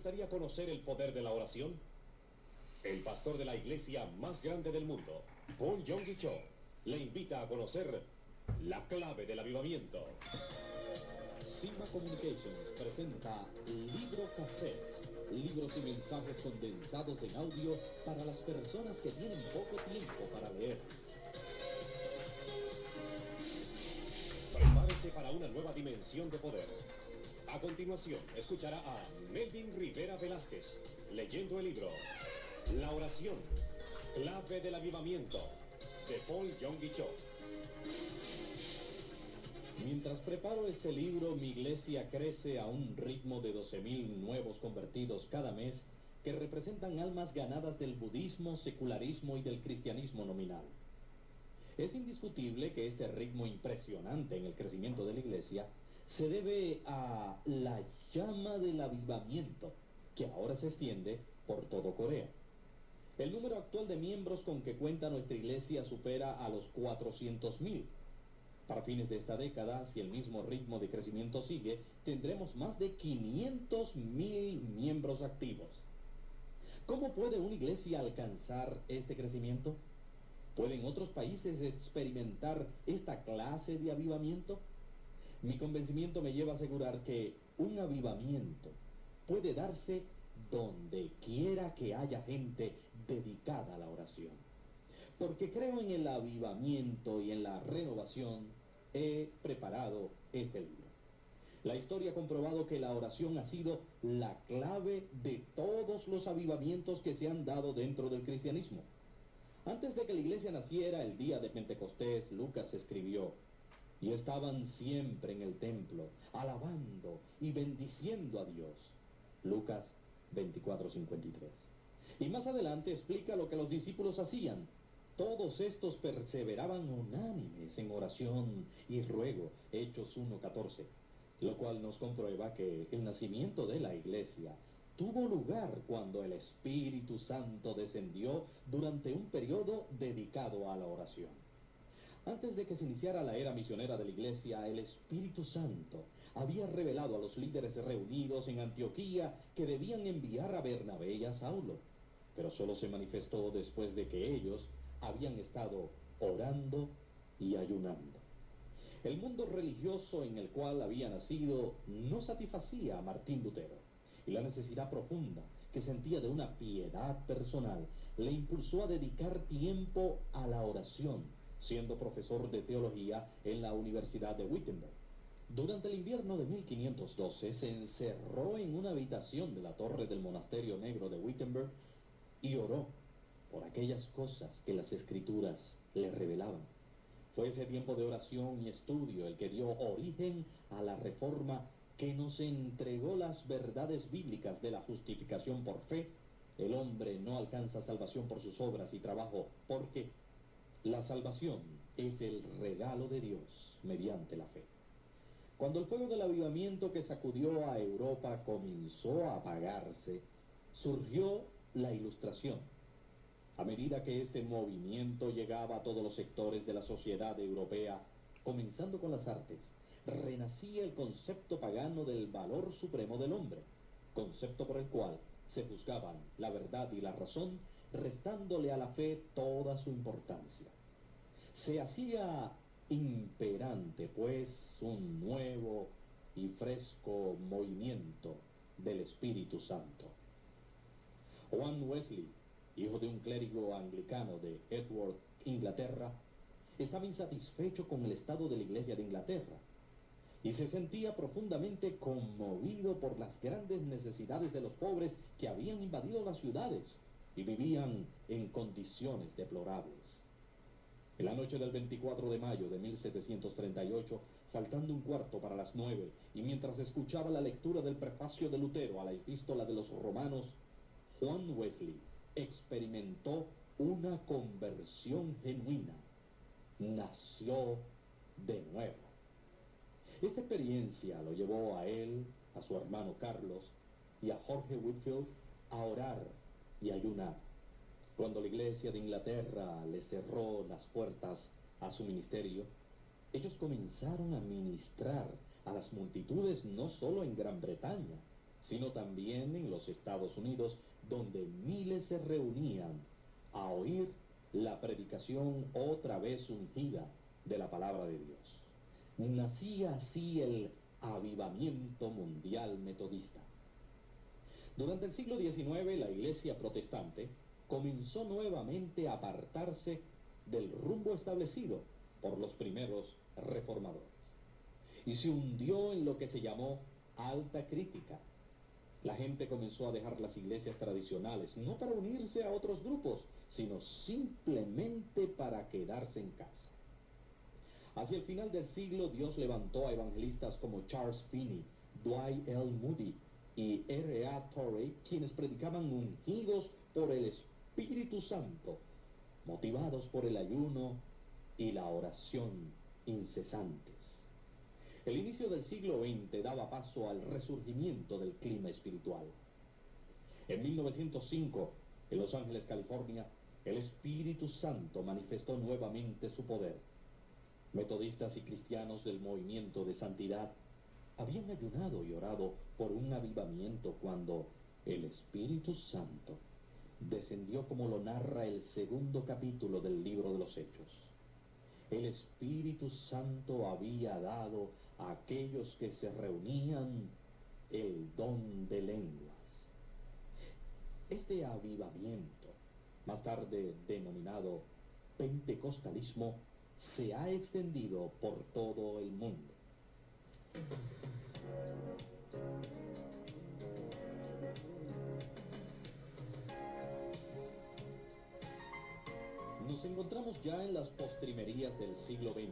gustaría conocer el poder de la oración? El pastor de la iglesia más grande del mundo, Paul Yonggi Cho, le invita a conocer la clave del avivamiento. Sigma Communications presenta Libro Cassettes, libros y mensajes condensados en audio para las personas que tienen poco tiempo para leer. Prepárese para una nueva dimensión de poder. A continuación, escuchará a Melvin Rivera Velázquez, leyendo el libro La oración, clave del avivamiento, de Paul Yonggi Cho. Mientras preparo este libro, mi iglesia crece a un ritmo de 12,000 nuevos convertidos cada mes, que representan almas ganadas del budismo, secularismo y del cristianismo nominal. Es indiscutible que este ritmo impresionante en el crecimiento de la iglesia se debe a la llama del avivamiento, que ahora se extiende por todo Corea. El número actual de miembros con que cuenta nuestra iglesia supera a los 400,000. Para fines de esta década, si el mismo ritmo de crecimiento sigue, tendremos más de 500,000 miembros activos. ¿Cómo puede una iglesia alcanzar este crecimiento? ¿Pueden otros países experimentar esta clase de avivamiento? Mi convencimiento me lleva a asegurar que un avivamiento puede darse donde quiera que haya gente dedicada a la oración. Porque creo en el avivamiento y en la renovación, he preparado este libro. La historia ha comprobado que la oración ha sido la clave de todos los avivamientos que se han dado dentro del cristianismo. Antes de que la iglesia naciera, el día de Pentecostés, Lucas escribió: y estaban siempre en el templo, alabando y bendiciendo a Dios. Lucas 24:53. Y más adelante explica lo que los discípulos hacían. Todos estos perseveraban unánimes en oración y ruego, Hechos 1:14, lo cual nos comprueba que el nacimiento de la iglesia tuvo lugar cuando el Espíritu Santo descendió durante un periodo dedicado a la oración. Antes de que se iniciara la era misionera de la iglesia, el Espíritu Santo había revelado a los líderes reunidos en Antioquía que debían enviar a Bernabé y a Saulo, pero solo se manifestó después de que ellos habían estado orando y ayunando. El mundo religioso en el cual había nacido no satisfacía a Martín Lutero, y la necesidad profunda que sentía de una piedad personal le impulsó a dedicar tiempo a la oración, siendo profesor de teología en la Universidad de Wittenberg. Durante el invierno de 1512 se encerró en una habitación de la torre del monasterio negro de Wittenberg y oró por aquellas cosas que las escrituras le revelaban. Fue ese tiempo de oración y estudio el que dio origen a la Reforma, que nos entregó las verdades bíblicas de la justificación por fe. El hombre no alcanza salvación por sus obras y trabajo, porque la salvación es el regalo de Dios mediante la fe. Cuando el fuego del avivamiento que sacudió a Europa comenzó a apagarse, surgió la Ilustración. A medida que este movimiento llegaba a todos los sectores de la sociedad europea, comenzando con las artes, renacía el concepto pagano del valor supremo del hombre, concepto por el cual se juzgaban la verdad y la razón, restándole a la fe toda su importancia. Se hacía imperante, pues, un nuevo y fresco movimiento del Espíritu Santo. Juan Wesley, hijo de un clérigo anglicano de Edworth, Inglaterra, estaba insatisfecho con el estado de la Iglesia de Inglaterra y se sentía profundamente conmovido por las grandes necesidades de los pobres que habían invadido las ciudades y vivían en condiciones deplorables. En la noche del 24 de mayo de 1738, faltando un cuarto para las 9, y mientras escuchaba la lectura del prefacio de Lutero a la Epístola de los Romanos, Juan Wesley experimentó una conversión genuina. Nació de nuevo. Esta experiencia lo llevó a él, a su hermano Carlos y a Jorge Whitefield a orar y ayunar. Cuando la iglesia de Inglaterra le cerró las puertas a su ministerio, ellos comenzaron a ministrar a las multitudes no solo en Gran Bretaña, sino también en los Estados Unidos, donde miles se reunían a oír la predicación otra vez ungida de la palabra de Dios. Nacía así el avivamiento mundial metodista. Durante el siglo XIX, la iglesia protestante comenzó nuevamente a apartarse del rumbo establecido por los primeros reformadores y se hundió en lo que se llamó alta crítica. La gente comenzó a dejar las iglesias tradicionales, no para unirse a otros grupos, sino simplemente para quedarse en casa. Hacia el final del siglo, Dios levantó a evangelistas como Charles Finney, Dwight L. Moody y R.A. Torrey, quienes predicaban ungidos por el Espíritu Santo, motivados por el ayuno y la oración incesantes. El inicio del siglo XX daba paso al resurgimiento del clima espiritual. En 1905, en Los Ángeles, California, el Espíritu Santo manifestó nuevamente su poder. Metodistas y cristianos del movimiento de santidad habían ayunado y orado por un avivamiento cuando el Espíritu Santo descendió, como lo narra el segundo capítulo del libro de los Hechos. El Espíritu Santo había dado a aquellos que se reunían el don de lenguas. Este avivamiento, más tarde denominado pentecostalismo, se ha extendido por todo el mundo. Nos encontramos ya en las postrimerías del siglo XX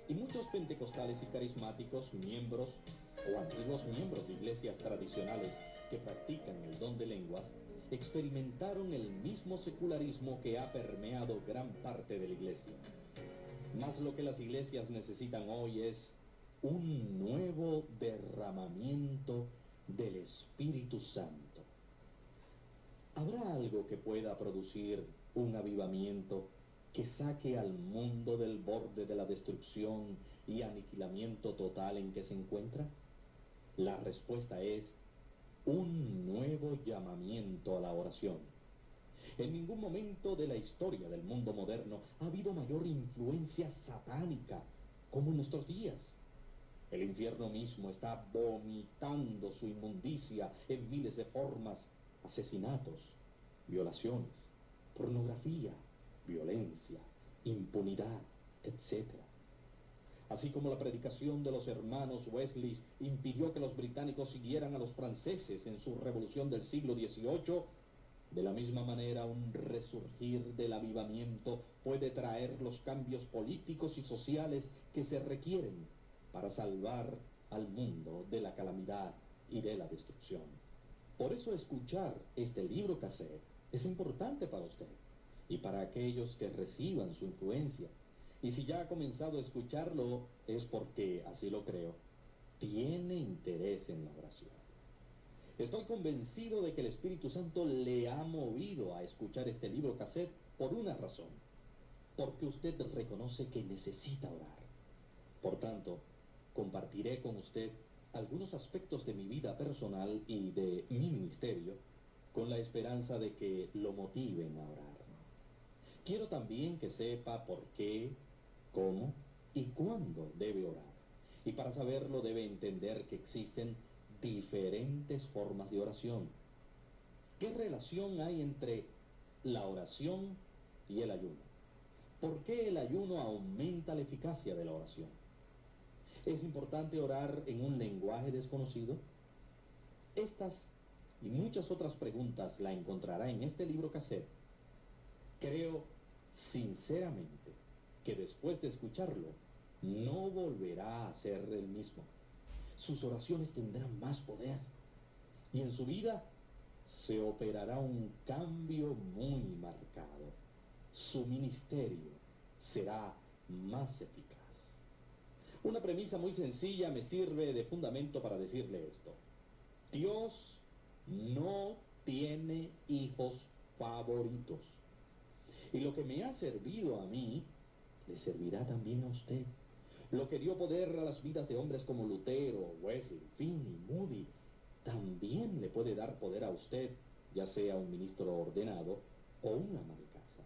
y muchos pentecostales y carismáticos, miembros o antiguos miembros de iglesias tradicionales que practican el don de lenguas, experimentaron el mismo secularismo que ha permeado gran parte de la iglesia. Mas lo que las iglesias necesitan hoy es un nuevo derramamiento del Espíritu Santo. ¿Habrá algo que pueda producir un avivamiento que saque al mundo del borde de la destrucción y aniquilamiento total en que se encuentra? La respuesta es un nuevo llamamiento a la oración. En ningún momento de la historia del mundo moderno ha habido mayor influencia satánica como en nuestros días. El infierno mismo está vomitando su inmundicia en miles de formas: asesinatos, violaciones, pornografía, violencia, impunidad, etc. Así como la predicación de los hermanos Wesley impidió que los británicos siguieran a los franceses en su revolución del siglo XVIII, de la misma manera un resurgir del avivamiento puede traer los cambios políticos y sociales que se requieren para salvar al mundo de la calamidad y de la destrucción. Por eso escuchar este libro cassette es importante para usted y para aquellos que reciban su influencia. Y si ya ha comenzado a escucharlo, es porque, así lo creo, tiene interés en la oración. Estoy convencido de que el Espíritu Santo le ha movido a escuchar este libro cassette por una razón: porque usted reconoce que necesita orar. Por tanto, compartiré con usted algunos aspectos de mi vida personal y de mi ministerio, con la esperanza de que lo motiven a orar. Quiero también que sepa por qué, cómo y cuándo debe orar. Y para saberlo debe entender que existen diferentes formas de oración. ¿Qué relación hay entre la oración y el ayuno? ¿Por qué el ayuno aumenta la eficacia de la oración? ¿Es importante orar en un lenguaje desconocido? Estas y muchas otras preguntas la encontrará en este libro cassette. Creo sinceramente que después de escucharlo, no volverá a ser el mismo. Sus oraciones tendrán más poder y en su vida se operará un cambio muy marcado. Su ministerio será más eficaz. Una premisa muy sencilla me sirve de fundamento para decirle esto: Dios no tiene hijos favoritos. Y lo que me ha servido a mí, le servirá también a usted. Lo que dio poder a las vidas de hombres como Lutero, Wesley, Finney, Moody también le puede dar poder a usted, ya sea un ministro ordenado o un ama de casa.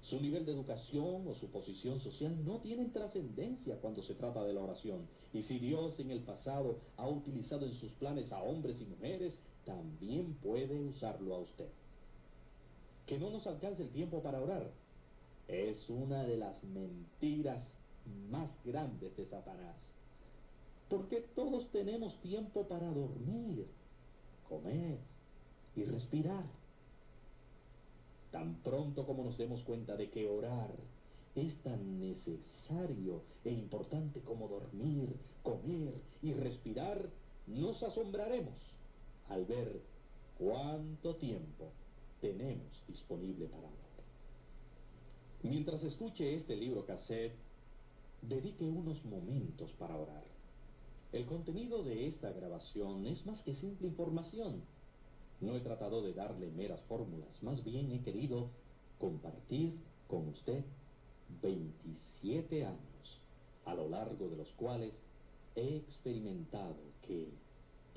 Su nivel de educación o su posición social no tienen trascendencia cuando se trata de la oración. Y si Dios en el pasado ha utilizado en sus planes a hombres y mujeres, también puede usarlo a usted. Que no nos alcance el tiempo para orar es una de las mentiras más grandes de Satanás. Porque todos tenemos tiempo para dormir, comer y respirar. Tan pronto como nos demos cuenta de que orar es tan necesario e importante como dormir, comer y respirar, nos asombraremos al ver cuánto tiempo tenemos disponible para orar. Mientras escuche este libro cassette, dedique unos momentos para orar. El contenido de esta grabación es más que simple información. No he tratado de darle meras fórmulas, más bien he querido compartir con usted 27 años, a lo largo de los cuales he experimentado que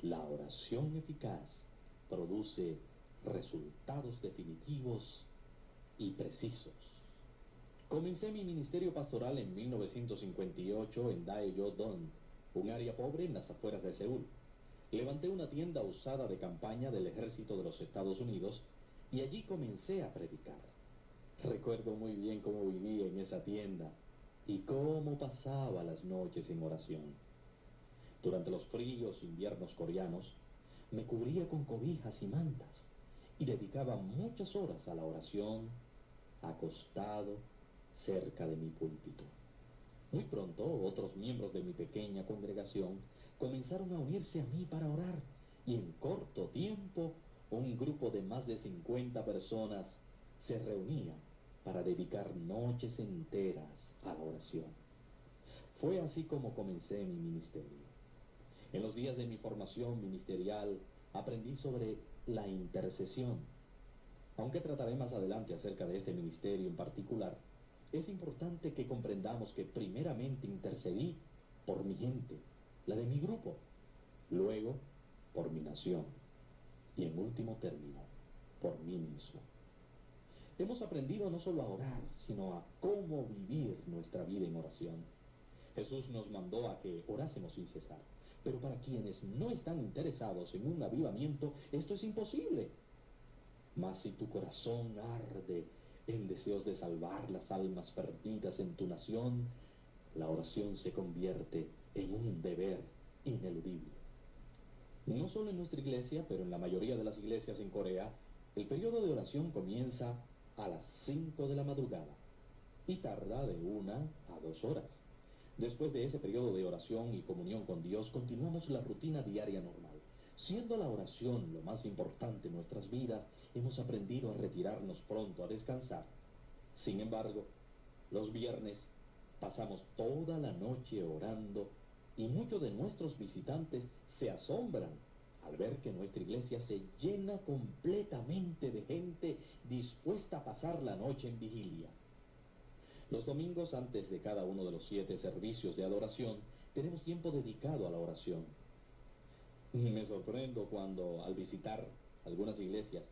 la oración eficaz produce resultados definitivos y precisos. Comencé mi ministerio pastoral en 1958 en Daejeon, un área pobre en las afueras de Seúl. Levanté una tienda usada de campaña del ejército de los Estados Unidos y allí comencé a predicar. Recuerdo muy bien cómo vivía en esa tienda y cómo pasaba las noches en oración. Durante los fríos inviernos coreanos, me cubría con cobijas y mantas y dedicaba muchas horas a la oración, acostado cerca de mi púlpito. Muy pronto, otros miembros de mi pequeña congregación comenzaron a unirse a mí para orar, y en corto tiempo, un grupo de más de 50 personas se reunía para dedicar noches enteras a la oración. Fue así como comencé mi ministerio. En los días de mi formación ministerial, aprendí sobre la intercesión. Aunque trataré más adelante acerca de este ministerio en particular, es importante que comprendamos que primeramente intercedí por mi gente, la de mi grupo, luego por mi nación y en último término, por mí mismo. Hemos aprendido no solo a orar, sino a cómo vivir nuestra vida en oración. Jesús nos mandó a que orásemos sin cesar, pero para quienes no están interesados en un avivamiento, esto es imposible. Mas si tu corazón arde en deseos de salvar las almas perdidas en tu nación, la oración se convierte en un deber ineludible. No solo en nuestra iglesia, pero en la mayoría de las iglesias en Corea, el periodo de oración comienza a las 5 de la madrugada y tarda de 1 a 2 horas. Después de ese periodo de oración y comunión con Dios, continuamos la rutina diaria normal. Siendo la oración lo más importante en nuestras vidas, hemos aprendido a retirarnos pronto a descansar. Sin embargo, los viernes pasamos toda la noche orando y muchos de nuestros visitantes se asombran al ver que nuestra iglesia se llena completamente de gente dispuesta a pasar la noche en vigilia. Los domingos, antes de cada uno de los 7 servicios de adoración, tenemos tiempo dedicado a la oración. Me sorprendo cuando, al visitar algunas iglesias,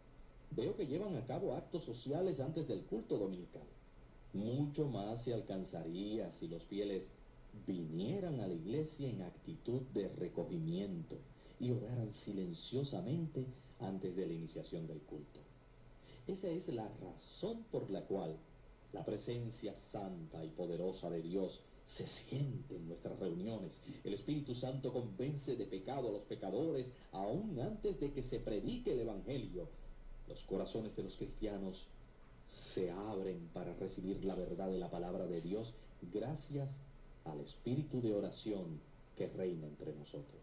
veo que llevan a cabo actos sociales antes del culto dominical. Mucho más se alcanzaría si los fieles vinieran a la iglesia en actitud de recogimiento y oraran silenciosamente antes de la iniciación del culto. Esa es la razón por la cual la presencia santa y poderosa de Dios se siente en nuestras reuniones. El Espíritu Santo convence de pecado a los pecadores aún antes de que se predique el Evangelio. Los corazones de los cristianos se abren para recibir la verdad de la palabra de Dios gracias al espíritu de oración que reina entre nosotros.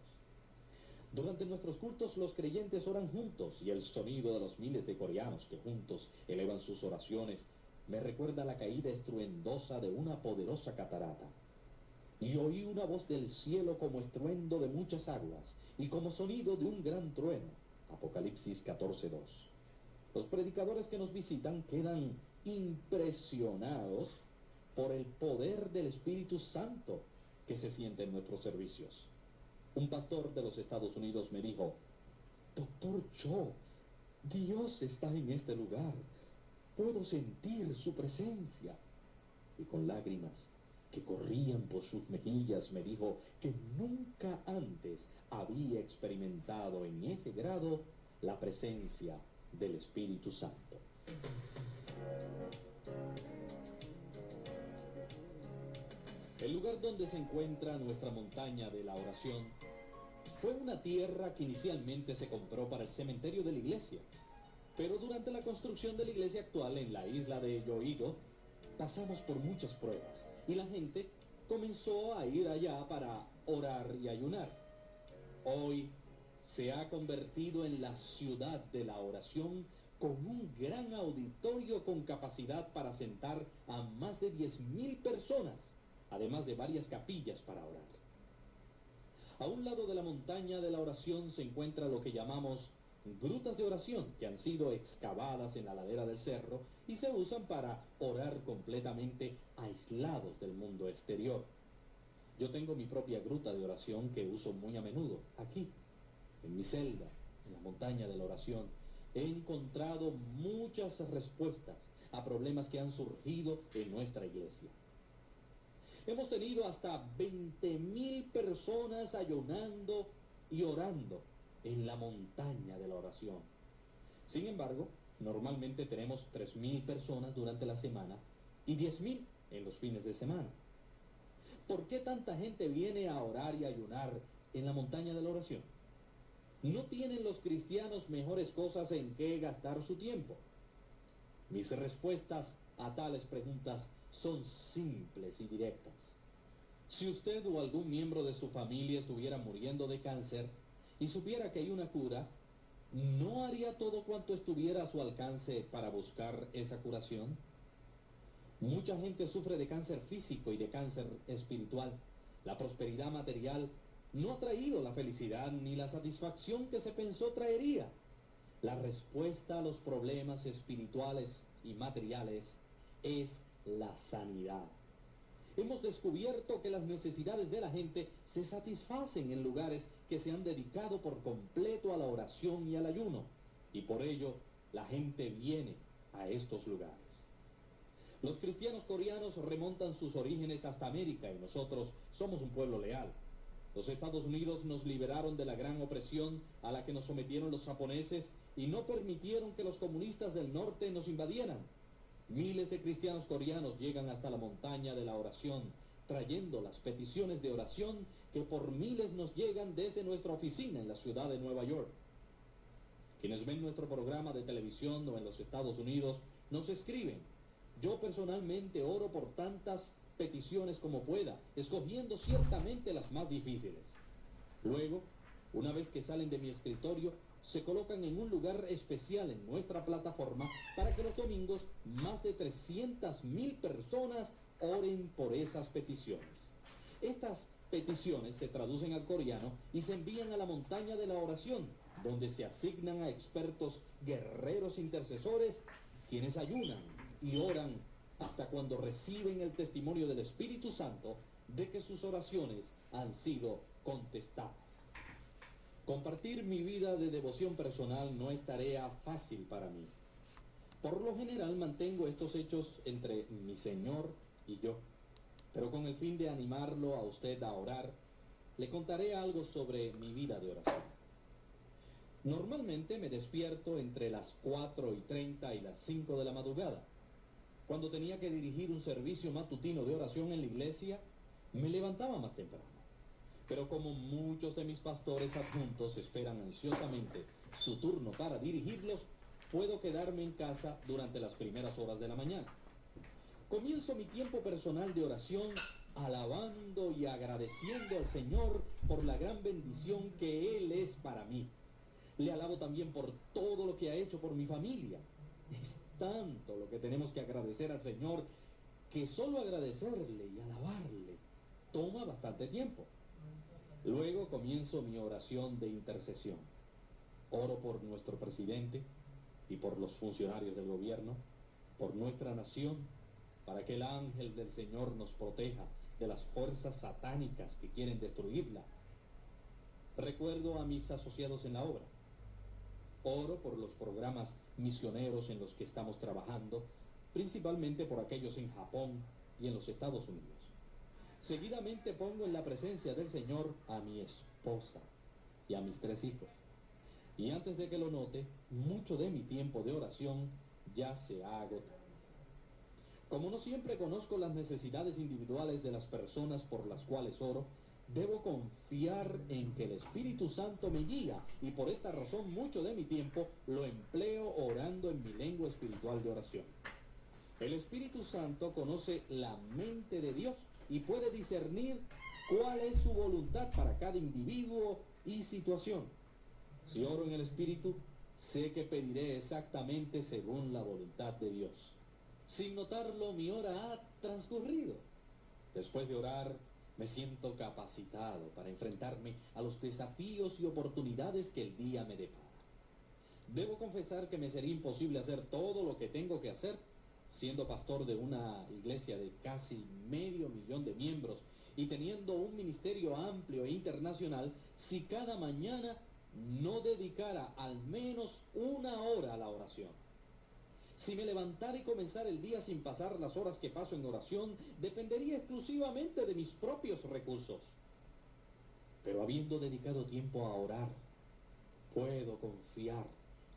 Durante nuestros cultos los creyentes oran juntos y el sonido de los miles de coreanos que juntos elevan sus oraciones me recuerda la caída estruendosa de una poderosa catarata. Y oí una voz del cielo como estruendo de muchas aguas y como sonido de un gran trueno. Apocalipsis 14:2. Los predicadores que nos visitan quedan impresionados por el poder del Espíritu Santo que se siente en nuestros servicios. Un pastor de los Estados Unidos me dijo: Doctor Cho, Dios está en este lugar. Puedo sentir su presencia. Y con lágrimas que corrían por sus mejillas me dijo que nunca antes había experimentado en ese grado la presencia del Espíritu Santo. El lugar donde se encuentra nuestra montaña de la oración fue una tierra que inicialmente se compró para el cementerio de la iglesia, pero durante la construcción de la iglesia actual en la isla de Yoido, pasamos por muchas pruebas y la gente comenzó a ir allá para orar y ayunar. Hoy se ha convertido en la ciudad de la oración con un gran auditorio con capacidad para sentar a más de 10,000 personas, además de varias capillas para orar. A un lado de la montaña de la oración se encuentra lo que llamamos grutas de oración, que han sido excavadas en la ladera del cerro y se usan para orar completamente aislados del mundo exterior. Yo tengo mi propia gruta de oración que uso muy a menudo, aquí, en mi celda, en la montaña de la oración. He encontrado muchas respuestas a problemas que han surgido en nuestra iglesia. Hemos tenido hasta 20,000 personas ayunando y orando en la montaña de la oración. Sin embargo, normalmente tenemos 3,000 personas durante la semana y 10,000 en los fines de semana. ¿Por qué tanta gente viene a orar y ayunar en la montaña de la oración? ¿No tienen los cristianos mejores cosas en que gastar su tiempo? Mis respuestas a tales preguntas son simples y directas. Si usted o algún miembro de su familia estuviera muriendo de cáncer y supiera que hay una cura, ¿no haría todo cuanto estuviera a su alcance para buscar esa curación? Mucha gente sufre de cáncer físico y de cáncer espiritual. La prosperidad material no ha traído la felicidad ni la satisfacción que se pensó traería. La respuesta a los problemas espirituales y materiales es la sanidad. Hemos descubierto que las necesidades de la gente se satisfacen en lugares que se han dedicado por completo a la oración y al ayuno, y por ello la gente viene a estos lugares. Los cristianos coreanos remontan sus orígenes hasta América y nosotros somos un pueblo leal. Los Estados Unidos nos liberaron de la gran opresión a la que nos sometieron los japoneses y no permitieron que los comunistas del norte nos invadieran. Miles de cristianos coreanos llegan hasta la montaña de la oración, trayendo las peticiones de oración que por miles nos llegan desde nuestra oficina en la ciudad de Nueva York. Quienes ven nuestro programa de televisión o en los Estados Unidos nos escriben: yo personalmente oro por tantas peticiones como pueda, escogiendo ciertamente las más difíciles. Luego, una vez que salen de mi escritorio, se colocan en un lugar especial en nuestra plataforma para que los domingos más de 300,000 personas oren por esas peticiones. Estas peticiones se traducen al coreano y se envían a la montaña de la oración, donde se asignan a expertos guerreros intercesores, quienes ayunan y oran hasta cuando reciben el testimonio del Espíritu Santo de que sus oraciones han sido contestadas. Compartir mi vida de devoción personal no es tarea fácil para mí. Por lo general mantengo estos hechos entre mi Señor y yo, pero con el fin de animarlo a usted a orar, le contaré algo sobre mi vida de oración. Normalmente me despierto entre las 4:30 y las 5 de la madrugada. Cuando tenía que dirigir un servicio matutino de oración en la iglesia, me levantaba más temprano. Pero como muchos de mis pastores adjuntos esperan ansiosamente su turno para dirigirlos, puedo quedarme en casa durante las primeras horas de la mañana. Comienzo mi tiempo personal de oración alabando y agradeciendo al Señor por la gran bendición que Él es para mí. Le alabo también por todo lo que ha hecho por mi familia. Es tanto lo que tenemos que agradecer al Señor que solo agradecerle y alabarle toma bastante tiempo. Luego comienzo mi oración de intercesión. Oro por nuestro presidente y por los funcionarios del gobierno, por nuestra nación, para que el ángel del Señor nos proteja de las fuerzas satánicas que quieren destruirla. Recuerdo a mis asociados en la obra. Oro por los programas misioneros en los que estamos trabajando, principalmente por aquellos en Japón y en los Estados Unidos. Seguidamente pongo en la presencia del Señor a mi esposa y a mis 3 hijos. Y antes de que lo note, mucho de mi tiempo de oración ya se ha agotado. Como no siempre conozco las necesidades individuales de las personas por las cuales oro, debo confiar en que el Espíritu Santo me guía, y por esta razón mucho de mi tiempo lo empleo orando en mi lengua espiritual de oración. El Espíritu Santo conoce la mente de Dios y puede discernir cuál es su voluntad para cada individuo y situación. Si oro en el Espíritu, sé que pediré exactamente según la voluntad de Dios. Sin notarlo, mi hora ha transcurrido. Después de orar, me siento capacitado para enfrentarme a los desafíos y oportunidades que el día me depara. Debo confesar que me sería imposible hacer todo lo que tengo que hacer, siendo pastor de una iglesia de casi 500,000 de miembros y teniendo un ministerio amplio e internacional, si cada mañana no dedicara al menos 1 hora a la oración. Si me levantara y comenzara el día sin pasar las horas que paso en oración, dependería exclusivamente de mis propios recursos. Pero habiendo dedicado tiempo a orar, puedo confiar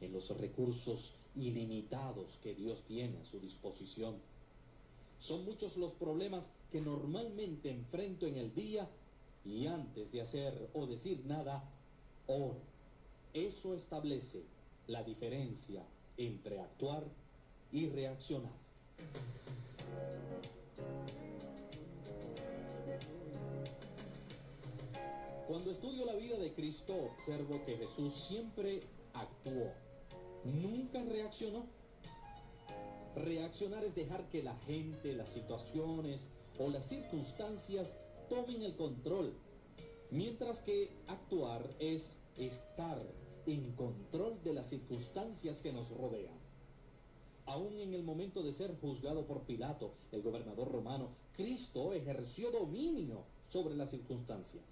en los recursos ilimitados que Dios tiene a su disposición. Son muchos los problemas que normalmente enfrento en el día y antes de hacer o decir nada, oro. Eso establece la diferencia entre actuar y reaccionar. Cuando estudio la vida de Cristo, observo que Jesús siempre actuó, nunca reaccionó. Reaccionar es dejar que la gente, las situaciones o las circunstancias tomen el control, mientras que actuar es estar en control de las circunstancias que nos rodean. Aún en el momento de ser juzgado por Pilato, el gobernador romano, Cristo ejerció dominio sobre las circunstancias.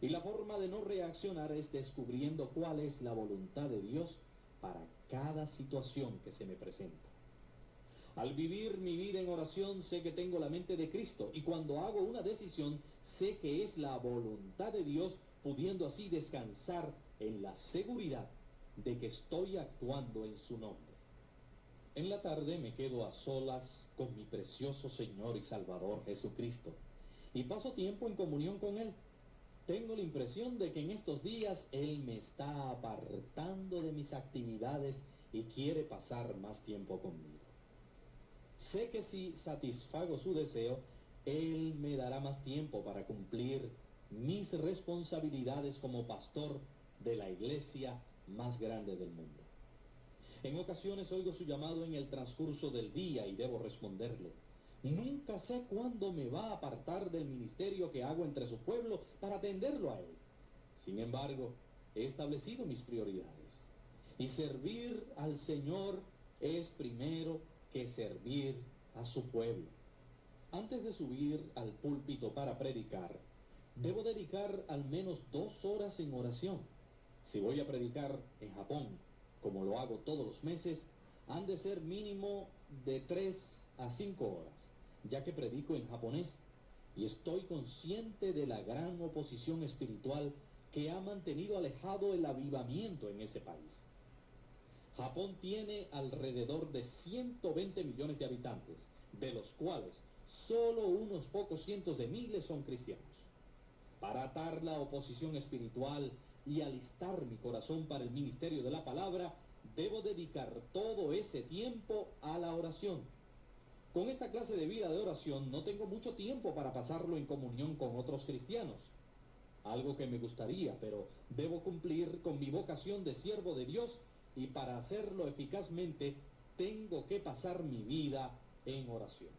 Y la forma de no reaccionar es descubriendo cuál es la voluntad de Dios para cada situación que se me presenta. Al vivir mi vida en oración, sé que tengo la mente de Cristo, y cuando hago una decisión, sé que es la voluntad de Dios, pudiendo así descansar en la seguridad de que estoy actuando en su nombre. En la tarde me quedo a solas con mi precioso Señor y Salvador Jesucristo y paso tiempo en comunión con Él. Tengo la impresión de que en estos días Él me está apartando de mis actividades y quiere pasar más tiempo conmigo. Sé que si satisfago su deseo, Él me dará más tiempo para cumplir mis responsabilidades como pastor de la iglesia más grande del mundo. En ocasiones oigo su llamado en el transcurso del día y debo responderle. Nunca sé cuándo me va a apartar del ministerio que hago entre su pueblo para atenderlo a él. Sin embargo, he establecido mis prioridades. Y servir al Señor es primero que servir a su pueblo. Antes de subir al púlpito para predicar, debo dedicar al menos 2 horas en oración. Si voy a predicar en Japón, como lo hago todos los meses, han de ser mínimo de 3 a 5 horas, ya que predico en japonés y estoy consciente de la gran oposición espiritual que ha mantenido alejado el avivamiento en ese país. Japón tiene alrededor de 120 millones de habitantes, de los cuales solo unos pocos cientos de miles son cristianos. Para atar la oposición espiritual y alistar mi corazón para el ministerio de la palabra, debo dedicar todo ese tiempo a la oración. Con esta clase de vida de oración no tengo mucho tiempo para pasarlo en comunión con otros cristianos. Algo que me gustaría, pero debo cumplir con mi vocación de siervo de Dios y para hacerlo eficazmente tengo que pasar mi vida en oración.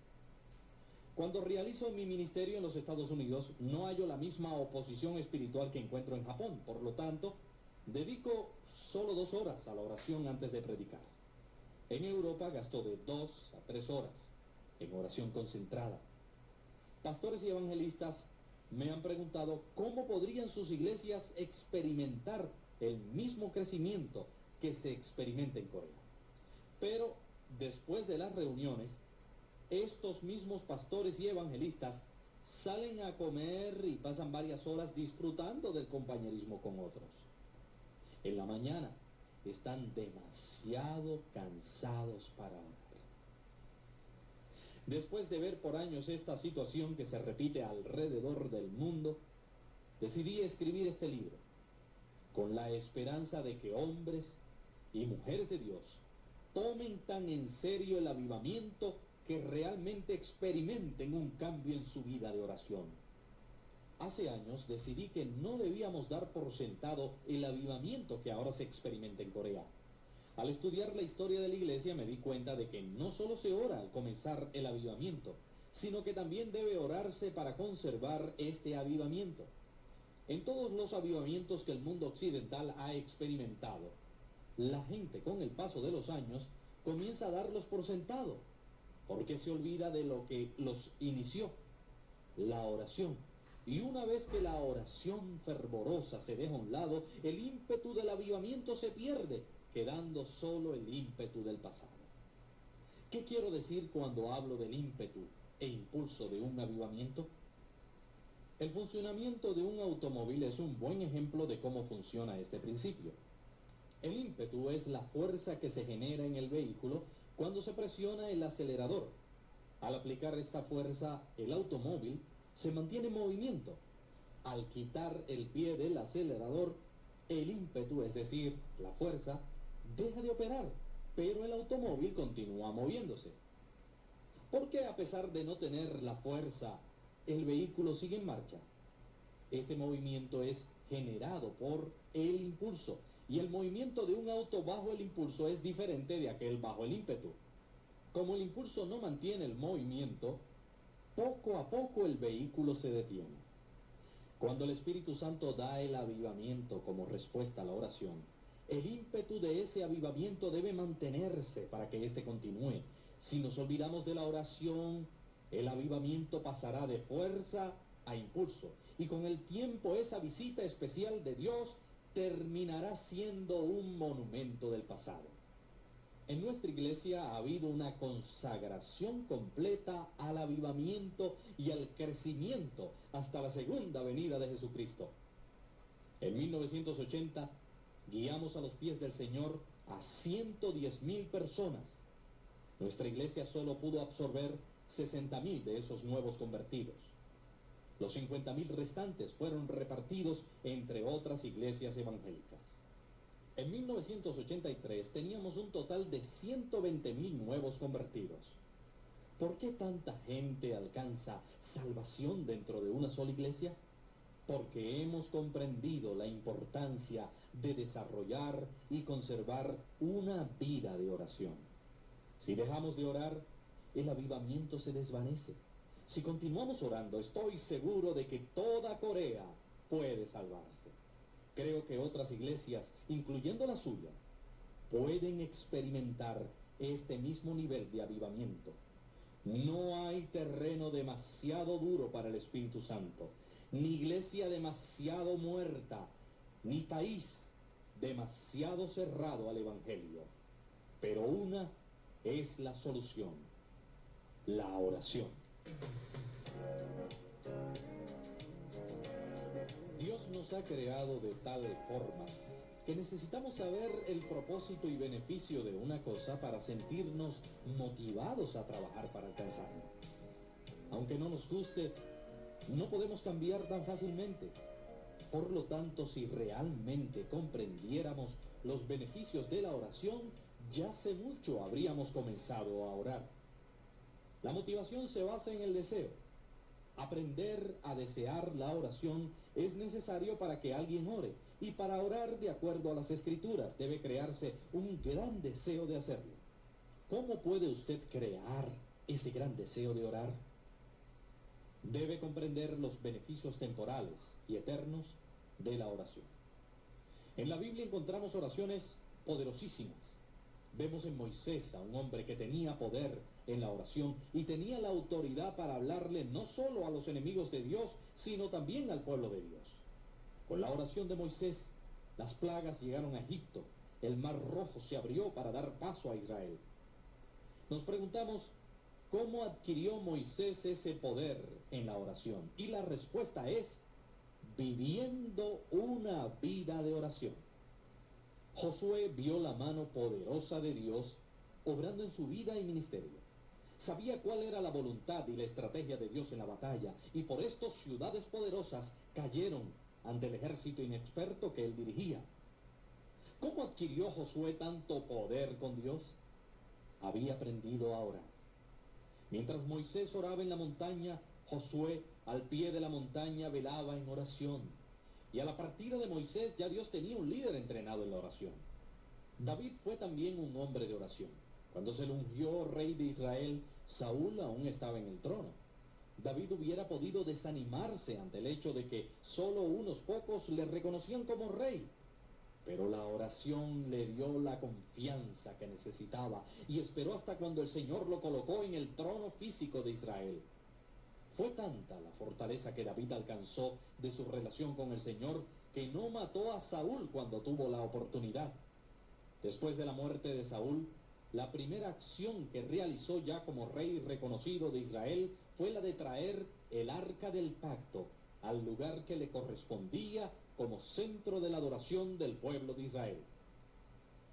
Cuando realizo mi ministerio en los Estados Unidos, no hallo la misma oposición espiritual que encuentro en Japón. Por lo tanto, dedico solo 2 horas a la oración antes de predicar. En Europa gasto de 2 a 3 horas en oración concentrada. Pastores y evangelistas me han preguntado cómo podrían sus iglesias experimentar el mismo crecimiento que se experimenta en Corea. Pero después de las reuniones, estos mismos pastores y evangelistas salen a comer y pasan varias horas disfrutando del compañerismo con otros. En la mañana están demasiado cansados para orar. Después de ver por años esta situación que se repite alrededor del mundo, decidí escribir este libro, con la esperanza de que hombres y mujeres de Dios tomen tan en serio el avivamiento que realmente experimenten un cambio en su vida de oración. Hace años decidí que no debíamos dar por sentado el avivamiento que ahora se experimenta en Corea. Al estudiar la historia de la iglesia me di cuenta de que no solo se ora al comenzar el avivamiento, sino que también debe orarse para conservar este avivamiento. En todos los avivamientos que el mundo occidental ha experimentado, la gente con el paso de los años comienza a darlos por sentado, porque se olvida de lo que los inició, la oración. Y una vez que la oración fervorosa se deja a un lado, el ímpetu del avivamiento se pierde, quedando solo el ímpetu del pasado. ¿Qué quiero decir cuando hablo del ímpetu e impulso de un avivamiento? El funcionamiento de un automóvil es un buen ejemplo de cómo funciona este principio. El ímpetu es la fuerza que se genera en el vehículo cuando se presiona el acelerador. Al aplicar esta fuerza, el automóvil se mantiene en movimiento. Al quitar el pie del acelerador, el ímpetu, es decir, la fuerza, deja de operar, pero el automóvil continúa moviéndose. ¿Por qué a pesar de no tener la fuerza, el vehículo sigue en marcha? Este movimiento es generado por el impulso, y el movimiento de un auto bajo el impulso es diferente de aquel bajo el ímpetu. Como el impulso no mantiene el movimiento, poco a poco el vehículo se detiene. Cuando el Espíritu Santo da el avivamiento como respuesta a la oración, el ímpetu de ese avivamiento debe mantenerse para que éste continúe. Si nos olvidamos de la oración, el avivamiento pasará de fuerza a impulso, y con el tiempo esa visita especial de Dios terminará siendo un monumento del pasado. En nuestra iglesia ha habido una consagración completa al avivamiento y al crecimiento hasta la segunda venida de Jesucristo. En 1980 guiamos a los pies del Señor a 110,000 personas. Nuestra iglesia solo pudo absorber 60,000 de esos nuevos convertidos. Los 50,000 restantes fueron repartidos entre otras iglesias evangélicas. En 1983 teníamos un total de 120,000 nuevos convertidos. ¿Por qué tanta gente alcanza salvación dentro de una sola iglesia? Porque hemos comprendido la importancia de desarrollar y conservar una vida de oración. Si dejamos de orar, el avivamiento se desvanece. Si continuamos orando, estoy seguro de que toda Corea puede salvarse. Creo que otras iglesias, incluyendo la suya, pueden experimentar este mismo nivel de avivamiento. No hay terreno demasiado duro para el Espíritu Santo, ni iglesia demasiado muerta, ni país demasiado cerrado al Evangelio. Pero una es la solución: la oración. Dios nos ha creado de tal forma que necesitamos saber el propósito y beneficio de una cosa para sentirnos motivados a trabajar para alcanzarlo. Aunque no nos guste, no podemos cambiar tan fácilmente. Por lo tanto, si realmente comprendiéramos los beneficios de la oración, ya hace mucho habríamos comenzado a orar. La motivación se basa en el deseo. Aprender a desear la oración es necesario para que alguien ore, y para orar de acuerdo a las Escrituras debe crearse un gran deseo de hacerlo. ¿Cómo puede usted crear ese gran deseo de orar? Debe comprender los beneficios temporales y eternos de la oración. En la Biblia encontramos oraciones poderosísimas. Vemos en Moisés a un hombre que tenía poder en la oración y tenía la autoridad para hablarle no solo a los enemigos de Dios, sino también al pueblo de Dios. Con la oración de Moisés, las plagas llegaron a Egipto. el Mar Rojo se abrió para dar paso a Israel. Nos preguntamos, ¿cómo adquirió Moisés ese poder en la oración? Y la respuesta es, viviendo una vida de oración. Josué vio la mano poderosa de Dios obrando en su vida y ministerio. Sabía cuál era la voluntad y la estrategia de Dios en la batalla, y por esto ciudades poderosas cayeron ante el ejército inexperto que él dirigía. ¿Cómo adquirió Josué tanto poder con Dios? Había aprendido a orar. Mientras Moisés oraba en la montaña, Josué al pie de la montaña velaba en oración. Y a la partida de Moisés ya Dios tenía un líder entrenado en la oración. David fue también un hombre de oración. Cuando se le ungió rey de Israel, Saúl aún estaba en el trono. David hubiera podido desanimarse ante el hecho de que solo unos pocos le reconocían como rey. Pero la oración le dio la confianza que necesitaba y esperó hasta cuando el Señor lo colocó en el trono físico de Israel. Fue tanta la fortaleza que David alcanzó de su relación con el Señor que no mató a Saúl cuando tuvo la oportunidad. Después de la muerte de Saúl, la primera acción que realizó ya como rey reconocido de Israel fue la de traer el arca del pacto al lugar que le correspondía como centro de la adoración del pueblo de Israel.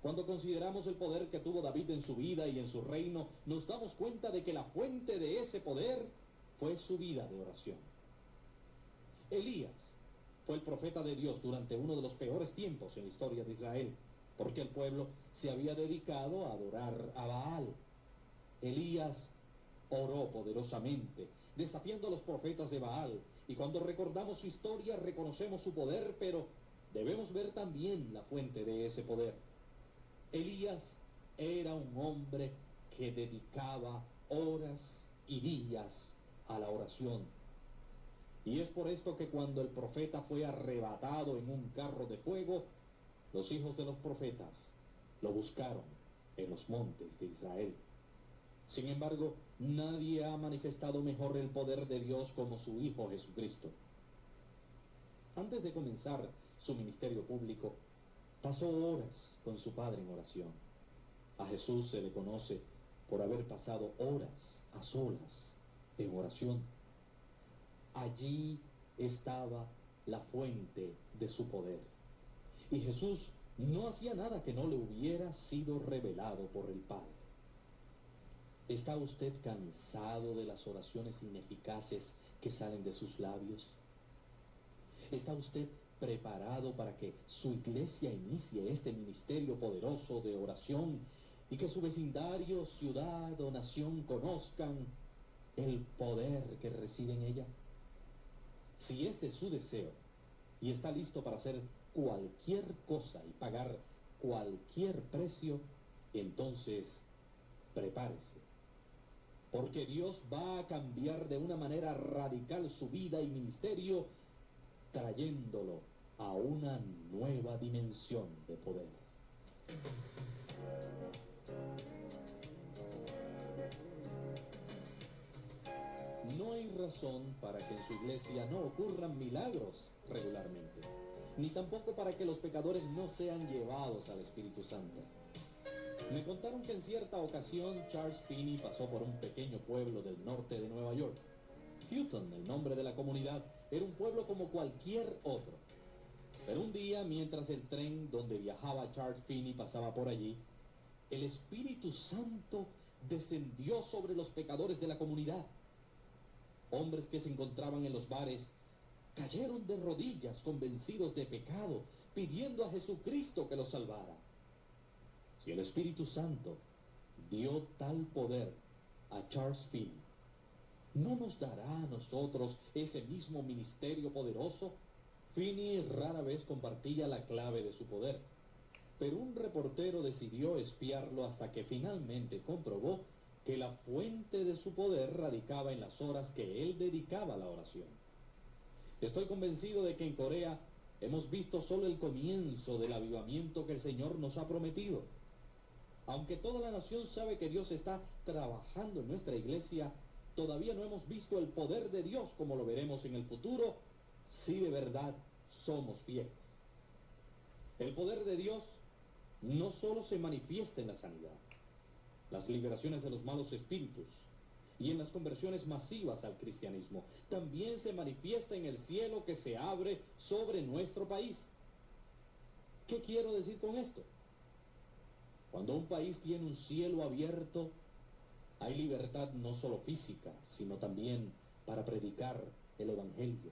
Cuando consideramos el poder que tuvo David en su vida y en su reino, nos damos cuenta de que la fuente de ese poder fue su vida de oración. Elías fue el profeta de Dios durante uno de los peores tiempos en la historia de Israel, porque el pueblo se había dedicado a adorar a Baal. Elías oró poderosamente, desafiando a los profetas de Baal, y cuando recordamos su historia reconocemos su poder, pero debemos ver también la fuente de ese poder. Elías era un hombre que dedicaba horas y días a la oración. Y es por esto que cuando el profeta fue arrebatado en un carro de fuego, los hijos de los profetas lo buscaron en los montes de Israel. Sin embargo, nadie ha manifestado mejor el poder de Dios como su Hijo Jesucristo. Antes de comenzar su ministerio público, pasó horas con su Padre en oración. A Jesús se le conoce por haber pasado horas a solas en oración. Allí estaba la fuente de su poder. Y Jesús no hacía nada que no le hubiera sido revelado por el Padre. ¿Está usted cansado de las oraciones ineficaces que salen de sus labios? ¿Está usted preparado para que su iglesia inicie este ministerio poderoso de oración y que su vecindario, ciudad o nación conozcan el poder que reside en ella? Si este es su deseo y está listo para hacer cualquier cosa y pagar cualquier precio, entonces prepárese. Porque Dios va a cambiar de una manera radical su vida y ministerio, trayéndolo a una nueva dimensión de poder. No hay razón para que en su iglesia no ocurran milagros regularmente, ni tampoco para que los pecadores no sean llevados al Espíritu Santo. Me contaron que en cierta ocasión Charles Finney pasó por un pequeño pueblo del norte de Nueva York. Houghton, el nombre de la comunidad, era un pueblo como cualquier otro. Pero un día, mientras el tren donde viajaba Charles Finney pasaba por allí, el Espíritu Santo descendió sobre los pecadores de la comunidad. Hombres que se encontraban en los bares cayeron de rodillas convencidos de pecado, pidiendo a Jesucristo que los salvara. Si el Espíritu Santo dio tal poder a Charles Finney, ¿no nos dará a nosotros ese mismo ministerio poderoso? Finney rara vez compartía la clave de su poder, pero un reportero decidió espiarlo hasta que finalmente comprobó que la fuente de su poder radicaba en las horas que él dedicaba a la oración. Estoy convencido de que en Corea hemos visto solo el comienzo del avivamiento que el Señor nos ha prometido. Aunque toda la nación sabe que Dios está trabajando en nuestra iglesia, todavía no hemos visto el poder de Dios como lo veremos en el futuro, si de verdad somos fieles. El poder de Dios no solo se manifiesta en la sanidad, las liberaciones de los malos espíritus y en las conversiones masivas al cristianismo, también se manifiesta en el cielo que se abre sobre nuestro país. ¿Qué quiero decir con esto? Cuando un país tiene un cielo abierto, hay libertad no solo física, sino también para predicar el Evangelio.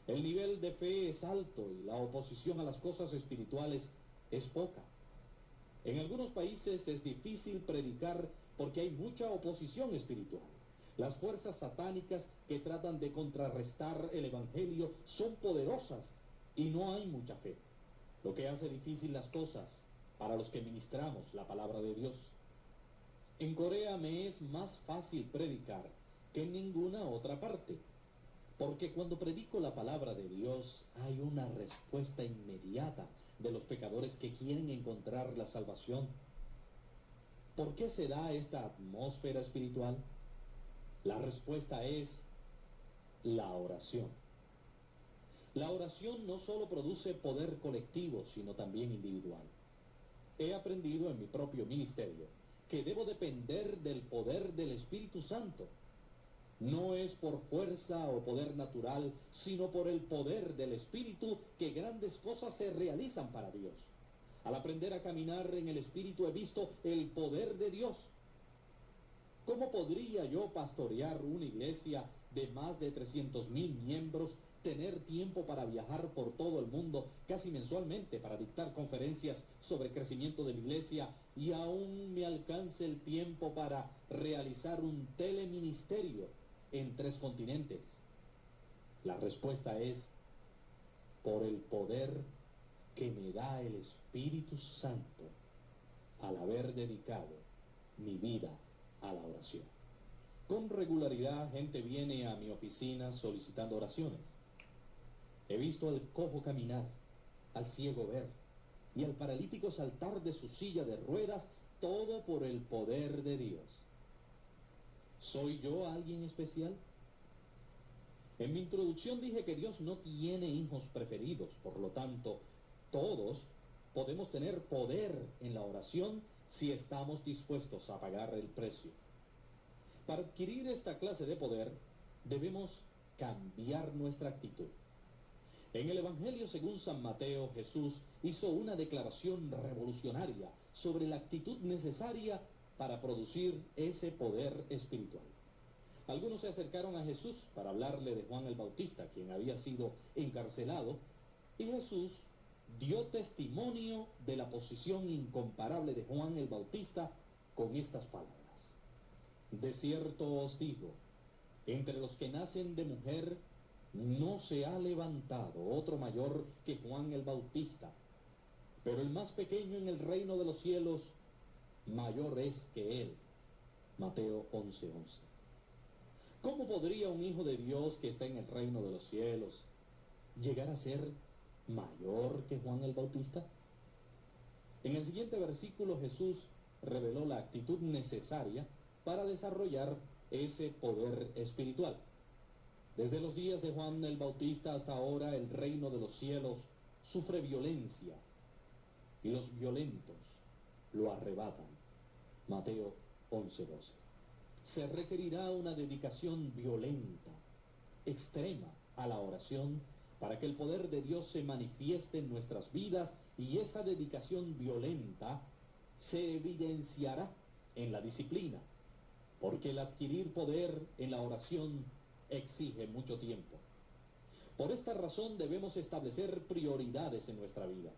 El nivel de fe es alto y la oposición a las cosas espirituales es poca. En algunos países es difícil predicar porque hay mucha oposición espiritual. Las fuerzas satánicas que tratan de contrarrestar el Evangelio son poderosas y no hay mucha fe, lo que hace difícil las cosas para los que ministramos la palabra de Dios. En Corea me es más fácil predicar que en ninguna otra parte, porque cuando predico la palabra de Dios hay una respuesta inmediata de los pecadores que quieren encontrar la salvación. ¿Por qué se da esta atmósfera espiritual? La respuesta es la oración. La oración no solo produce poder colectivo, sino también individual. He aprendido en mi propio ministerio que debo depender del poder del Espíritu Santo. No es por fuerza o poder natural, sino por el poder del Espíritu que grandes cosas se realizan para Dios. Al aprender a caminar en el Espíritu he visto el poder de Dios. ¿Cómo podría yo pastorear una iglesia de más de 300,000 miembros, tener tiempo para viajar por todo el mundo casi mensualmente para dictar conferencias sobre crecimiento de la iglesia y aún me alcance el tiempo para realizar un teleministerio en 3 continentes? La respuesta es por el poder que me da el Espíritu Santo al haber dedicado mi vida a la oración. Con regularidad gente viene a mi oficina solicitando oraciones. He visto al cojo caminar, al ciego ver y al paralítico saltar de su silla de ruedas, todo por el poder de Dios. ¿Soy yo alguien especial? En mi introducción dije que Dios no tiene hijos preferidos, por lo tanto, todos podemos tener poder en la oración si estamos dispuestos a pagar el precio. Para adquirir esta clase de poder, debemos cambiar nuestra actitud. En el Evangelio según San Mateo, Jesús hizo una declaración revolucionaria sobre la actitud necesaria para producir ese poder espiritual. Algunos se acercaron a Jesús para hablarle de Juan el Bautista, quien había sido encarcelado, y Jesús dio testimonio de la posición incomparable de Juan el Bautista con estas palabras: de cierto os digo, entre los que nacen de mujer no se ha levantado otro mayor que Juan el Bautista, pero el más pequeño en el reino de los cielos mayor es que él. Mateo 11:11. ¿Cómo podría un hijo de Dios que está en el reino de los cielos llegar a ser mayor que Juan el Bautista? En el siguiente versículo Jesús reveló la actitud necesaria para desarrollar ese poder espiritual. Desde los días de Juan el Bautista hasta ahora el reino de los cielos sufre violencia y los violentos lo arrebatan. Mateo 11:12. Se requerirá una dedicación violenta, extrema a la oración para que el poder de Dios se manifieste en nuestras vidas, y esa dedicación violenta se evidenciará en la disciplina, porque el adquirir poder en la oración exige mucho tiempo. Por esta razón debemos establecer prioridades en nuestra vida.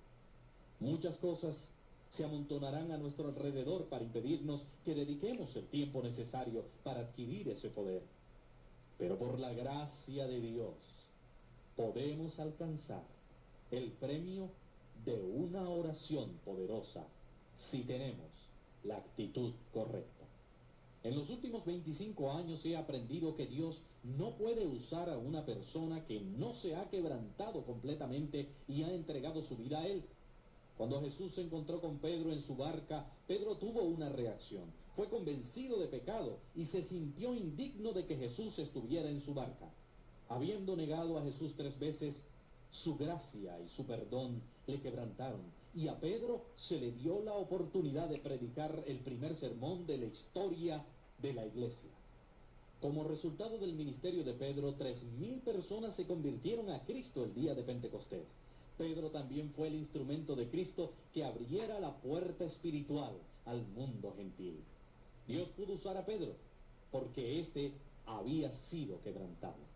Muchas cosas se amontonarán a nuestro alrededor para impedirnos que dediquemos el tiempo necesario para adquirir ese poder. Pero por la gracia de Dios podemos alcanzar el premio de una oración poderosa si tenemos la actitud correcta. En los últimos 25 años he aprendido que Dios no puede usar a una persona que no se ha quebrantado completamente y ha entregado su vida a Él. Cuando Jesús se encontró con Pedro en su barca, Pedro tuvo una reacción. Fue convencido de pecado y se sintió indigno de que Jesús estuviera en su barca. Habiendo negado a Jesús 3 veces, su gracia y su perdón le quebrantaron y a Pedro se le dio la oportunidad de predicar el primer sermón de la historia de la iglesia. Como resultado del ministerio de Pedro, 3.000 personas se convirtieron a Cristo el día de Pentecostés. Pedro también fue el instrumento de Cristo que abriera la puerta espiritual al mundo gentil. Dios pudo usar a Pedro porque éste había sido quebrantado.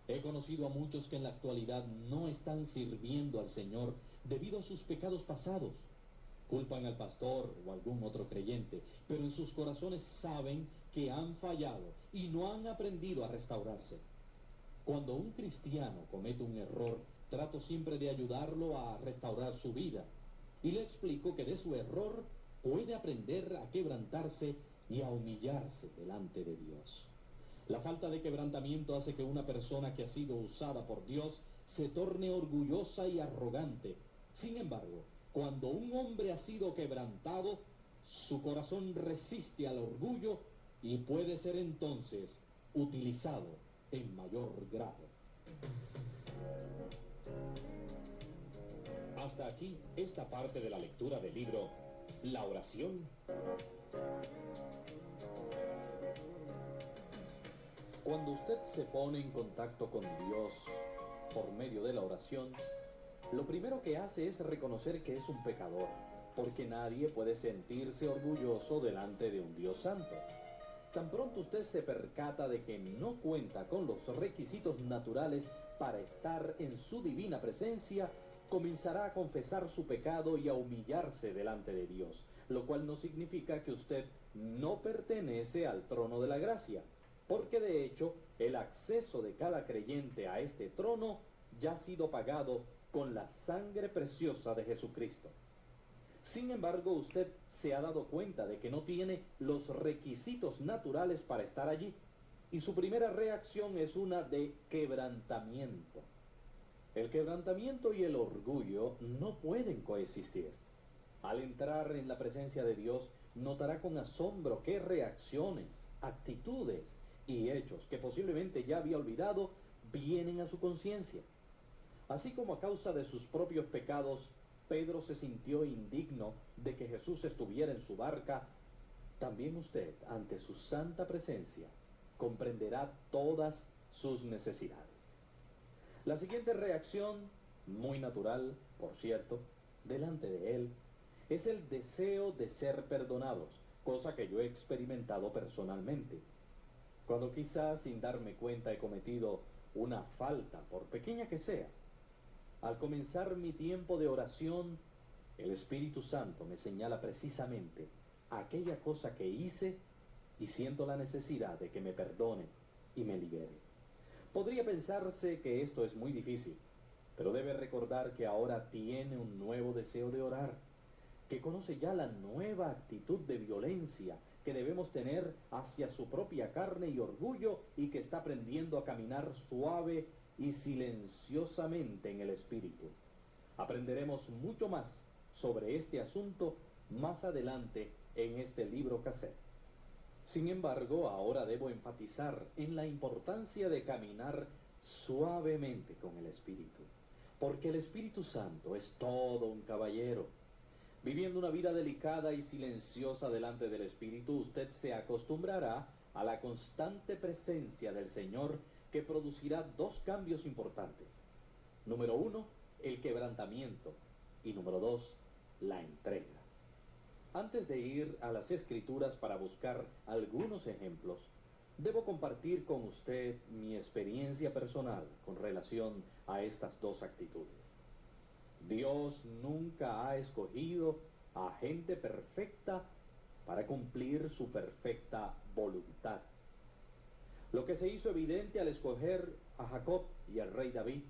He conocido a muchos que en la actualidad no están sirviendo al Señor debido a sus pecados pasados. Culpan al pastor o algún otro creyente, pero en sus corazones saben que han fallado y no han aprendido a restaurarse. Cuando un cristiano comete un error, trato siempre de ayudarlo a restaurar su vida y le explico que de su error puede aprender a quebrantarse y a humillarse delante de Dios. La falta de quebrantamiento hace que una persona que ha sido usada por Dios se torne orgullosa y arrogante. Sin embargo, cuando un hombre ha sido quebrantado, su corazón resiste al orgullo y puede ser entonces utilizado en mayor grado. Hasta aquí esta parte de la lectura del libro La oración. Cuando usted se pone en contacto con Dios por medio de la oración, lo primero que hace es reconocer que es un pecador, porque nadie puede sentirse orgulloso delante de un Dios santo. Tan pronto usted se percata de que no cuenta con los requisitos naturales para estar en su divina presencia, comenzará a confesar su pecado y a humillarse delante de Dios, lo cual no significa que usted no pertenece al trono de la gracia, porque de hecho el acceso de cada creyente a este trono ya ha sido pagado con la sangre preciosa de Jesucristo. Sin embargo, usted se ha dado cuenta de que no tiene los requisitos naturales para estar allí, y su primera reacción es una de quebrantamiento. El quebrantamiento y el orgullo no pueden coexistir. Al entrar en la presencia de Dios, notará con asombro qué reacciones, actitudes y hechos que posiblemente ya había olvidado vienen a su conciencia. Así como a causa de sus propios pecados, Pedro se sintió indigno de que Jesús estuviera en su barca, también usted, ante su santa presencia, comprenderá todas sus necesidades. La siguiente reacción, muy natural, por cierto, delante de él, es el deseo de ser perdonados, cosa que yo he experimentado personalmente. Cuando quizás sin darme cuenta he cometido una falta, por pequeña que sea, al comenzar mi tiempo de oración, el Espíritu Santo me señala precisamente aquella cosa que hice y siento la necesidad de que me perdone y me libere. Podría pensarse que esto es muy difícil, pero debe recordar que ahora tiene un nuevo deseo de orar, que conoce ya la nueva actitud de violencia que debemos tener hacia su propia carne y orgullo, y que está aprendiendo a caminar suave y silenciosamente en el Espíritu. Aprenderemos mucho más sobre este asunto más adelante en este libro cassette. Sin embargo, ahora debo enfatizar en la importancia de caminar suavemente con el Espíritu, porque el Espíritu Santo es todo un caballero. Viviendo una vida delicada y silenciosa delante del Espíritu, usted se acostumbrará a la constante presencia del Señor, que producirá dos cambios importantes. Número 1, el quebrantamiento, y número 2, la entrega. Antes de ir a las Escrituras para buscar algunos ejemplos, debo compartir con usted mi experiencia personal con relación a estas dos actitudes. Dios nunca ha escogido a gente perfecta para cumplir su perfecta voluntad. Lo que se hizo evidente al escoger a Jacob y al rey David,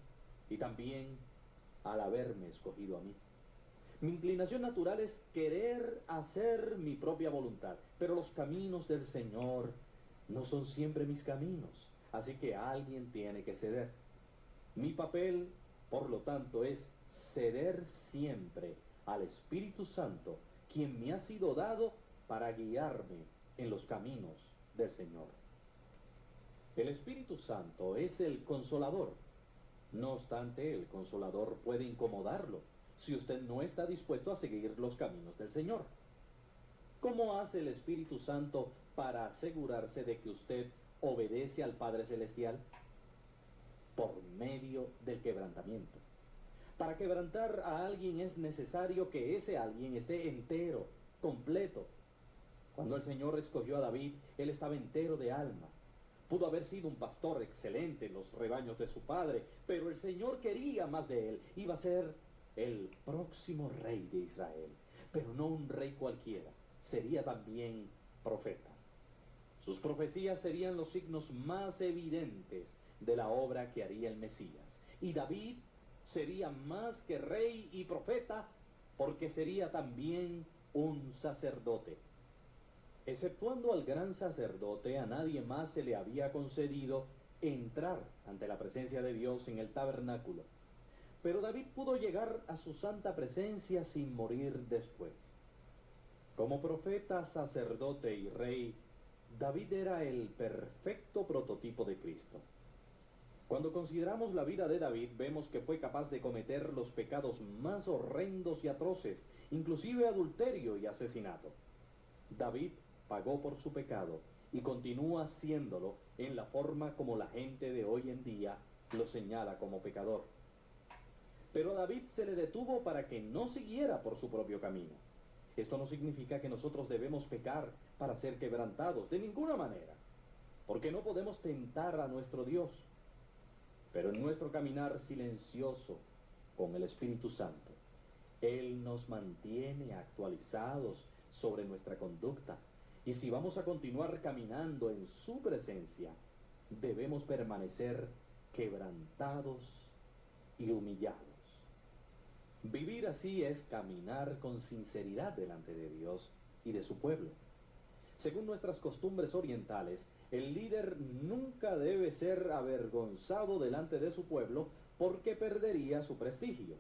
y también al haberme escogido a mí. Mi inclinación natural es querer hacer mi propia voluntad, pero los caminos del Señor no son siempre mis caminos, así que alguien tiene que ceder. Mi papel, por lo tanto, es ceder siempre al Espíritu Santo, quien me ha sido dado para guiarme en los caminos del Señor. El Espíritu Santo es el Consolador. No obstante, el Consolador puede incomodarlo, si usted no está dispuesto a seguir los caminos del Señor. ¿Cómo hace el Espíritu Santo para asegurarse de que usted obedece al Padre Celestial? Por medio del quebrantamiento. Para quebrantar a alguien es necesario que ese alguien esté entero, completo. Cuando el Señor escogió a David, él estaba entero de alma. Pudo haber sido un pastor excelente en los rebaños de su padre, pero el Señor quería más de él. Iba a ser el próximo rey de Israel, pero no un rey cualquiera. Sería también profeta. Sus profecías serían los signos más evidentes de la obra que haría el Mesías. Y David sería más que rey y profeta, porque sería también un sacerdote. Exceptuando al gran sacerdote, a nadie más se le había concedido entrar ante la presencia de Dios en el tabernáculo. Pero David pudo llegar a su santa presencia sin morir después. Como profeta, sacerdote y rey, David era el perfecto prototipo de Cristo. Cuando consideramos la vida de David, vemos que fue capaz de cometer los pecados más horrendos y atroces, inclusive adulterio y asesinato. David pagó por su pecado y continúa haciéndolo en la forma como la gente de hoy en día lo señala como pecador. Pero a David se le detuvo para que no siguiera por su propio camino. Esto no significa que nosotros debemos pecar para ser quebrantados, de ninguna manera, porque no podemos tentar a nuestro Dios. Pero en nuestro caminar silencioso con el Espíritu Santo, Él nos mantiene actualizados sobre nuestra conducta. Y si vamos a continuar caminando en su presencia, debemos permanecer quebrantados y humillados. Vivir así es caminar con sinceridad delante de Dios y de su pueblo. Según nuestras costumbres orientales, el líder nunca debe ser avergonzado delante de su pueblo porque perdería su prestigio.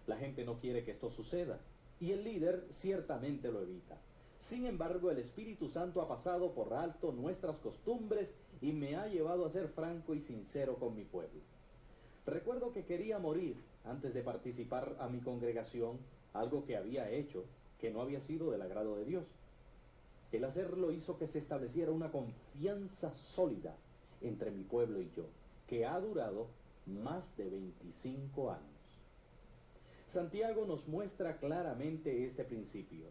La gente no quiere que esto suceda, y el líder ciertamente lo evita. Sin embargo, el Espíritu Santo ha pasado por alto nuestras costumbres y me ha llevado a ser franco y sincero con mi pueblo. Recuerdo que quería morir antes de participar a mi congregación, algo que había hecho que no había sido del agrado de Dios. El hacerlo hizo que se estableciera una confianza sólida entre mi pueblo y yo, que ha durado más de 25 años. Santiago nos muestra claramente este principio,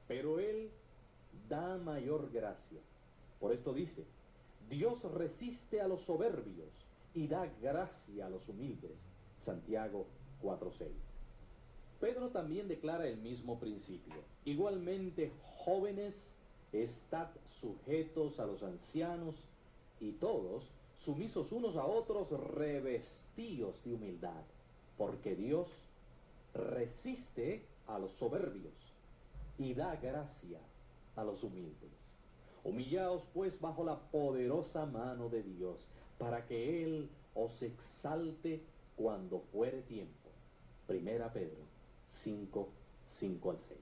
pero él da mayor gracia. Por esto dice, Dios resiste a los soberbios y da gracia a los humildes. Santiago 4:6. Pedro también declara el mismo principio. Igualmente, jóvenes, estad sujetos a los ancianos y todos, sumisos unos a otros, revestidos de humildad, porque Dios resiste a los soberbios y da gracia a los humildes. Humillaos pues bajo la poderosa mano de Dios, para que Él os exalte cuando fuere tiempo. Primera Pedro 5, 5 al 6.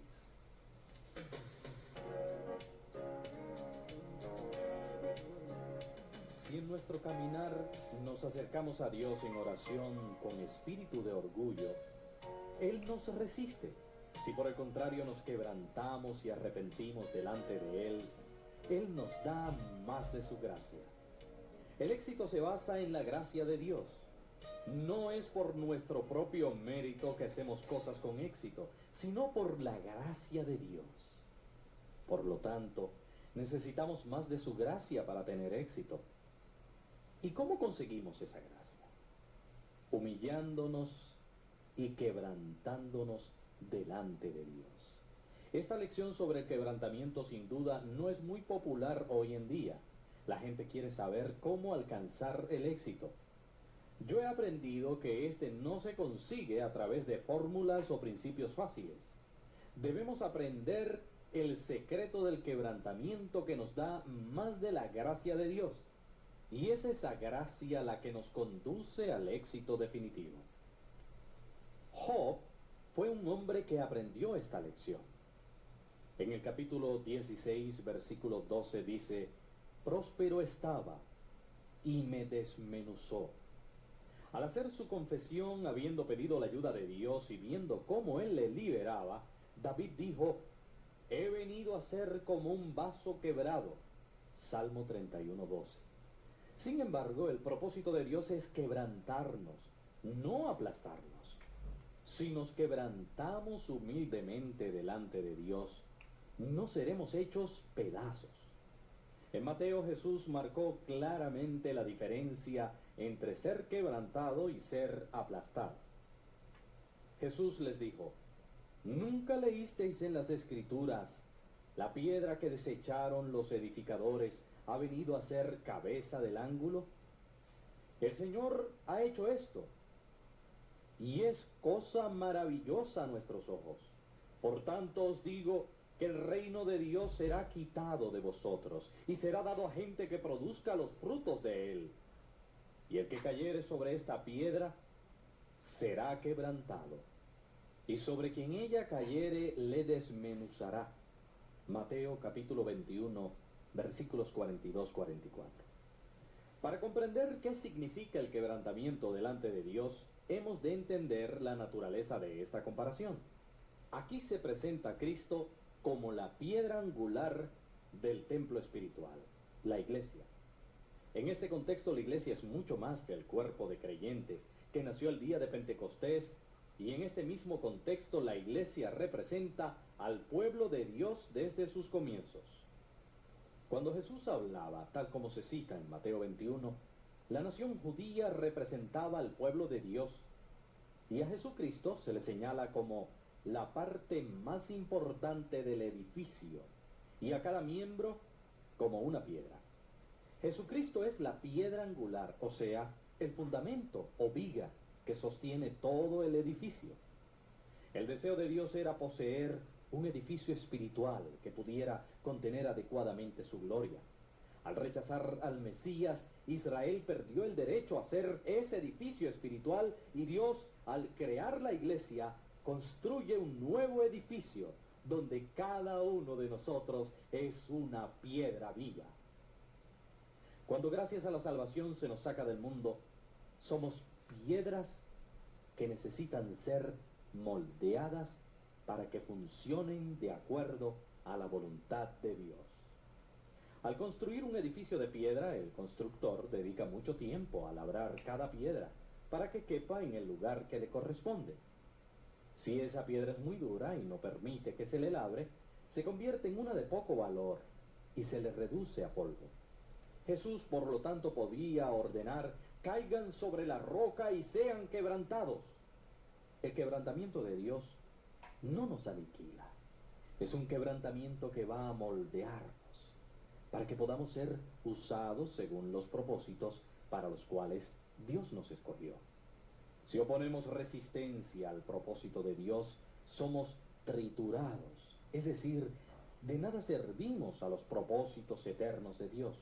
Si en nuestro caminar nos acercamos a Dios en oración con espíritu de orgullo, Él nos resiste. Si por el contrario nos quebrantamos y arrepentimos delante de Él, Él nos da más de su gracia. El éxito se basa en la gracia de Dios. No es por nuestro propio mérito que hacemos cosas con éxito, sino por la gracia de Dios. Por lo tanto, necesitamos más de su gracia para tener éxito. ¿Y cómo conseguimos esa gracia? Humillándonos y quebrantándonos delante de Dios. Esta lección sobre el quebrantamiento sin duda no es muy popular hoy en día. La gente quiere saber cómo alcanzar el éxito. Yo he aprendido que este no se consigue a través de fórmulas o principios fáciles. Debemos aprender el secreto del quebrantamiento que nos da más de la gracia de Dios. Y es esa gracia la que nos conduce al éxito definitivo. Job fue un hombre que aprendió esta lección. En el capítulo 16, versículo 12 dice, próspero estaba y me desmenuzó. Al hacer su confesión, habiendo pedido la ayuda de Dios y viendo cómo Él le liberaba, David dijo: he venido a ser como un vaso quebrado. Salmo 31:12. Sin embargo, el propósito de Dios es quebrantarnos, no aplastarnos. Si nos quebrantamos humildemente delante de Dios, no seremos hechos pedazos. En Mateo, Jesús marcó claramente la diferencia entre ser quebrantado y ser aplastado. Jesús les dijo: ¿nunca leísteis en las Escrituras: la piedra que desecharon los edificadores ha venido a ser cabeza del ángulo? El Señor ha hecho esto, y es cosa maravillosa a nuestros ojos. Por tanto os digo que el reino de Dios será quitado de vosotros, y será dado a gente que produzca los frutos de él. Y el que cayere sobre esta piedra será quebrantado, y sobre quien ella cayere le desmenuzará. Mateo capítulo 21, versículos 42-44. Para comprender qué significa el quebrantamiento delante de Dios, hemos de entender la naturaleza de esta comparación. Aquí se presenta a Cristo como la piedra angular del templo espiritual, la iglesia. En este contexto, la iglesia es mucho más que el cuerpo de creyentes que nació el día de Pentecostés, y en este mismo contexto la iglesia representa al pueblo de Dios desde sus comienzos. Cuando Jesús hablaba, tal como se cita en Mateo 21, la nación judía representaba al pueblo de Dios, y a Jesucristo se le señala como la parte más importante del edificio, y a cada miembro como una piedra. Jesucristo es la piedra angular, o sea, el fundamento o viga que sostiene todo el edificio. El deseo de Dios era poseer un edificio espiritual que pudiera contener adecuadamente su gloria. Al rechazar al Mesías, Israel perdió el derecho a ser ese edificio espiritual, y Dios, al crear la iglesia, construye un nuevo edificio donde cada uno de nosotros es una piedra viva. Cuando gracias a la salvación se nos saca del mundo, somos piedras que necesitan ser moldeadas para que funcionen de acuerdo a la voluntad de Dios. Al construir un edificio de piedra, el constructor dedica mucho tiempo a labrar cada piedra para que quepa en el lugar que le corresponde. Si esa piedra es muy dura y no permite que se le labre, se convierte en una de poco valor y se le reduce a polvo. Jesús, por lo tanto, podía ordenar: caigan sobre la roca y sean quebrantados. El quebrantamiento de Dios no nos aniquila. Es un quebrantamiento que va a moldearnos para que podamos ser usados según los propósitos para los cuales Dios nos escogió. Si oponemos resistencia al propósito de Dios, somos triturados, es decir, de nada servimos a los propósitos eternos de Dios.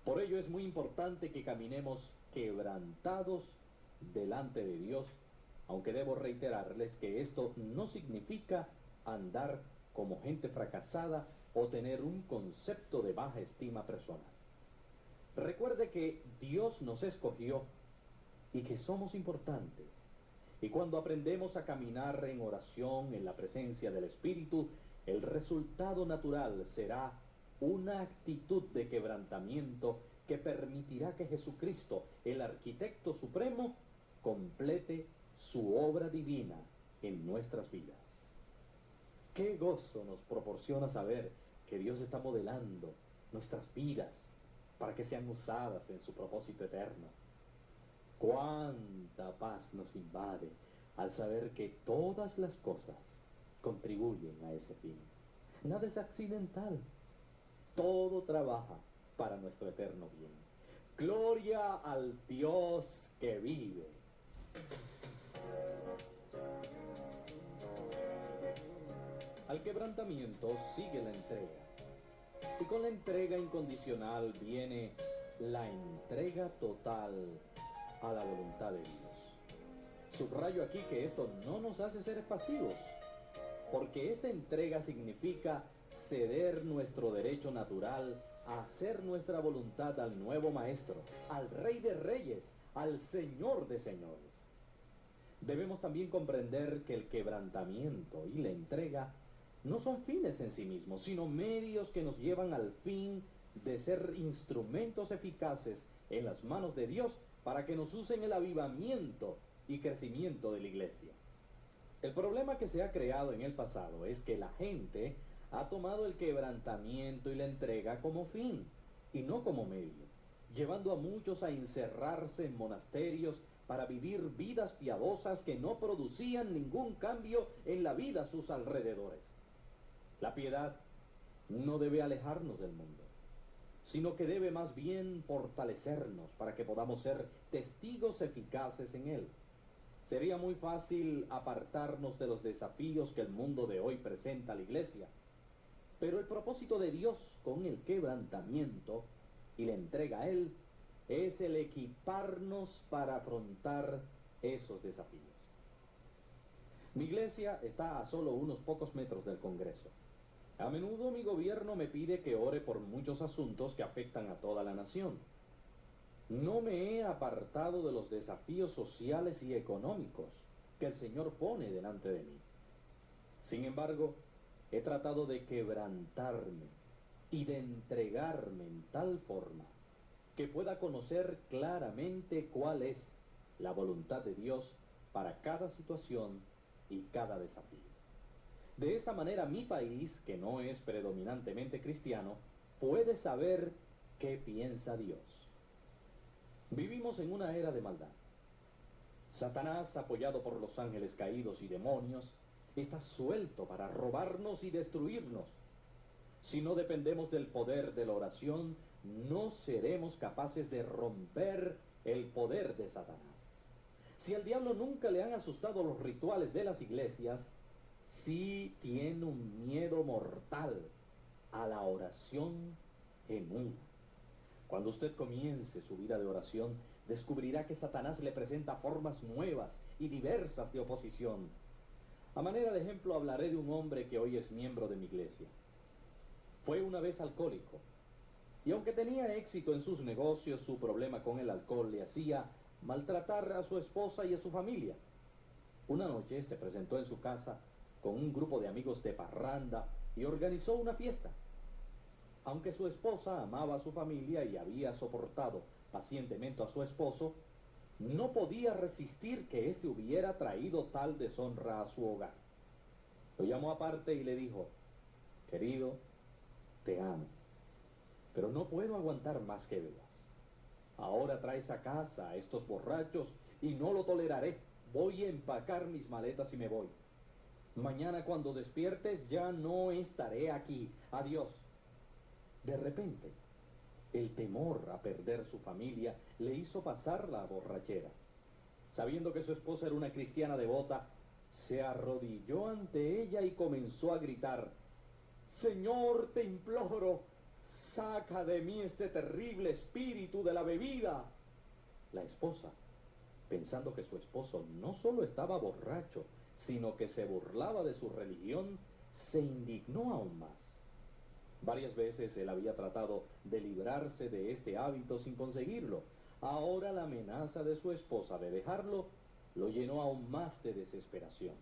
Por ello es muy importante que caminemos quebrantados delante de Dios, aunque debo reiterarles que esto no significa andar como gente fracasada o tener un concepto de baja estima personal. Recuerde que Dios nos escogió y que somos importantes. Y cuando aprendemos a caminar en oración en la presencia del Espíritu, el resultado natural será una actitud de quebrantamiento que permitirá que Jesucristo, el arquitecto supremo, complete su obra divina en nuestras vidas. Qué gozo nos proporciona saber que Dios está modelando nuestras vidas para que sean usadas en su propósito eterno. Cuánta paz nos invade al saber que todas las cosas contribuyen a ese fin. Nada es accidental. Todo trabaja para nuestro eterno bien. Gloria al Dios que vive. Al quebrantamiento sigue la entrega. Y con la entrega incondicional viene la entrega total a la voluntad de Dios. Subrayo aquí que esto no nos hace ser pasivos, porque esta entrega significa ceder nuestro derecho natural a hacer nuestra voluntad al nuevo Maestro, al Rey de Reyes, al Señor de Señores. Debemos también comprender que el quebrantamiento y la entrega no son fines en sí mismos, sino medios que nos llevan al fin de ser instrumentos eficaces en las manos de Dios para que nos usen el avivamiento y crecimiento de la iglesia. El problema que se ha creado en el pasado es que la gente ha tomado el quebrantamiento y la entrega como fin y no como medio, llevando a muchos a encerrarse en monasterios para vivir vidas piadosas que no producían ningún cambio en la vida a sus alrededores. La piedad no debe alejarnos del mundo, sino que debe más bien fortalecernos para que podamos ser testigos eficaces en él. Sería muy fácil apartarnos de los desafíos que el mundo de hoy presenta a la iglesia, pero el propósito de Dios con el quebrantamiento y la entrega a él es el equiparnos para afrontar esos desafíos. Mi iglesia está a solo unos pocos metros del Congreso. A menudo mi gobierno me pide que ore por muchos asuntos que afectan a toda la nación. No me he apartado de los desafíos sociales y económicos que el Señor pone delante de mí. Sin embargo, he tratado de quebrantarme y de entregarme en tal forma que pueda conocer claramente cuál es la voluntad de Dios para cada situación y cada desafío. De esta manera mi país, que no es predominantemente cristiano, puede saber qué piensa Dios. Vivimos en una era de maldad. Satanás, apoyado por los ángeles caídos y demonios, está suelto para robarnos y destruirnos. Si no dependemos del poder de la oración, no seremos capaces de romper el poder de Satanás. Si al diablo nunca le han asustado los rituales de las iglesias, sí tiene un miedo mortal a la oración genuina. Cuando usted comience su vida de oración, descubrirá que Satanás le presenta formas nuevas y diversas de oposición. A manera de ejemplo, hablaré de un hombre que hoy es miembro de mi iglesia. Fue una vez alcohólico, y aunque tenía éxito en sus negocios, su problema con el alcohol le hacía maltratar a su esposa y a su familia. Una noche se presentó en su casa con un grupo de amigos de parranda y organizó una fiesta. Aunque su esposa amaba a su familia y había soportado pacientemente a su esposo, no podía resistir que éste hubiera traído tal deshonra a su hogar. Lo llamó aparte y le dijo: querido, te amo, pero no puedo aguantar más que bebas. Ahora traes a casa a estos borrachos y no lo toleraré. Voy a empacar mis maletas y me voy. Mañana cuando despiertes ya no estaré aquí. Adiós. De repente, el temor a perder su familia le hizo pasar la borrachera. Sabiendo que su esposa era una cristiana devota, se arrodilló ante ella y comenzó a gritar: Señor, te imploro, saca de mí este terrible espíritu de la bebida. La esposa, pensando que su esposo no solo estaba borracho, sino que se burlaba de su religión, se indignó aún más. Varias veces él había tratado de librarse de este hábito sin conseguirlo. Ahora la amenaza de su esposa de dejarlo lo llenó aún más de desesperación.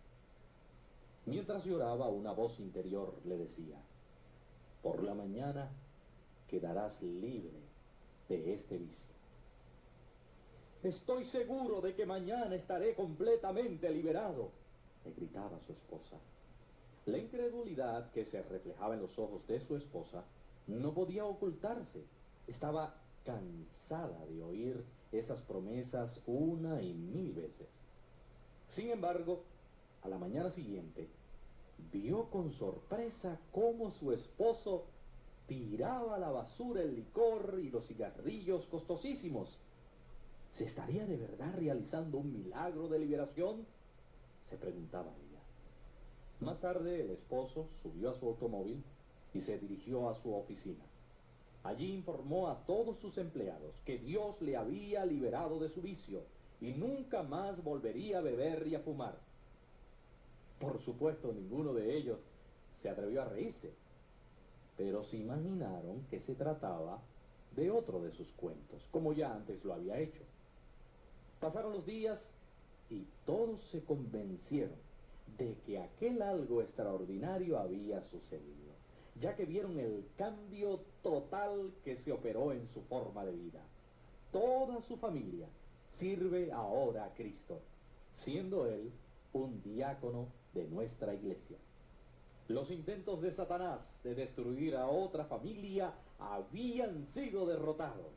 Mientras lloraba, una voz interior le decía: por la mañana quedarás libre de este vicio. Estoy seguro de que mañana estaré completamente liberado, le gritaba su esposa. La incredulidad que se reflejaba en los ojos de su esposa no podía ocultarse. Estaba cansada de oír esas promesas una y mil veces. Sin embargo, a la mañana siguiente, vio con sorpresa cómo su esposo tiraba a la basura el licor y los cigarrillos costosísimos. ¿Se estaría de verdad realizando un milagro de liberación?, se preguntaba ella. Más tarde, el esposo subió a su automóvil y se dirigió a su oficina. Allí informó a todos sus empleados que Dios le había liberado de su vicio y nunca más volvería a beber y a fumar. Por supuesto, ninguno de ellos se atrevió a reírse. pero se imaginaron que se trataba de otro de sus cuentos, como ya antes lo había hecho. Pasaron los días y todos se convencieron de que aquel algo extraordinario había sucedido, ya que vieron el cambio total que se operó en su forma de vida. Toda su familia sirve ahora a Cristo, siendo él un diácono de nuestra iglesia. Los intentos de Satanás de destruir a otra familia habían sido derrotados,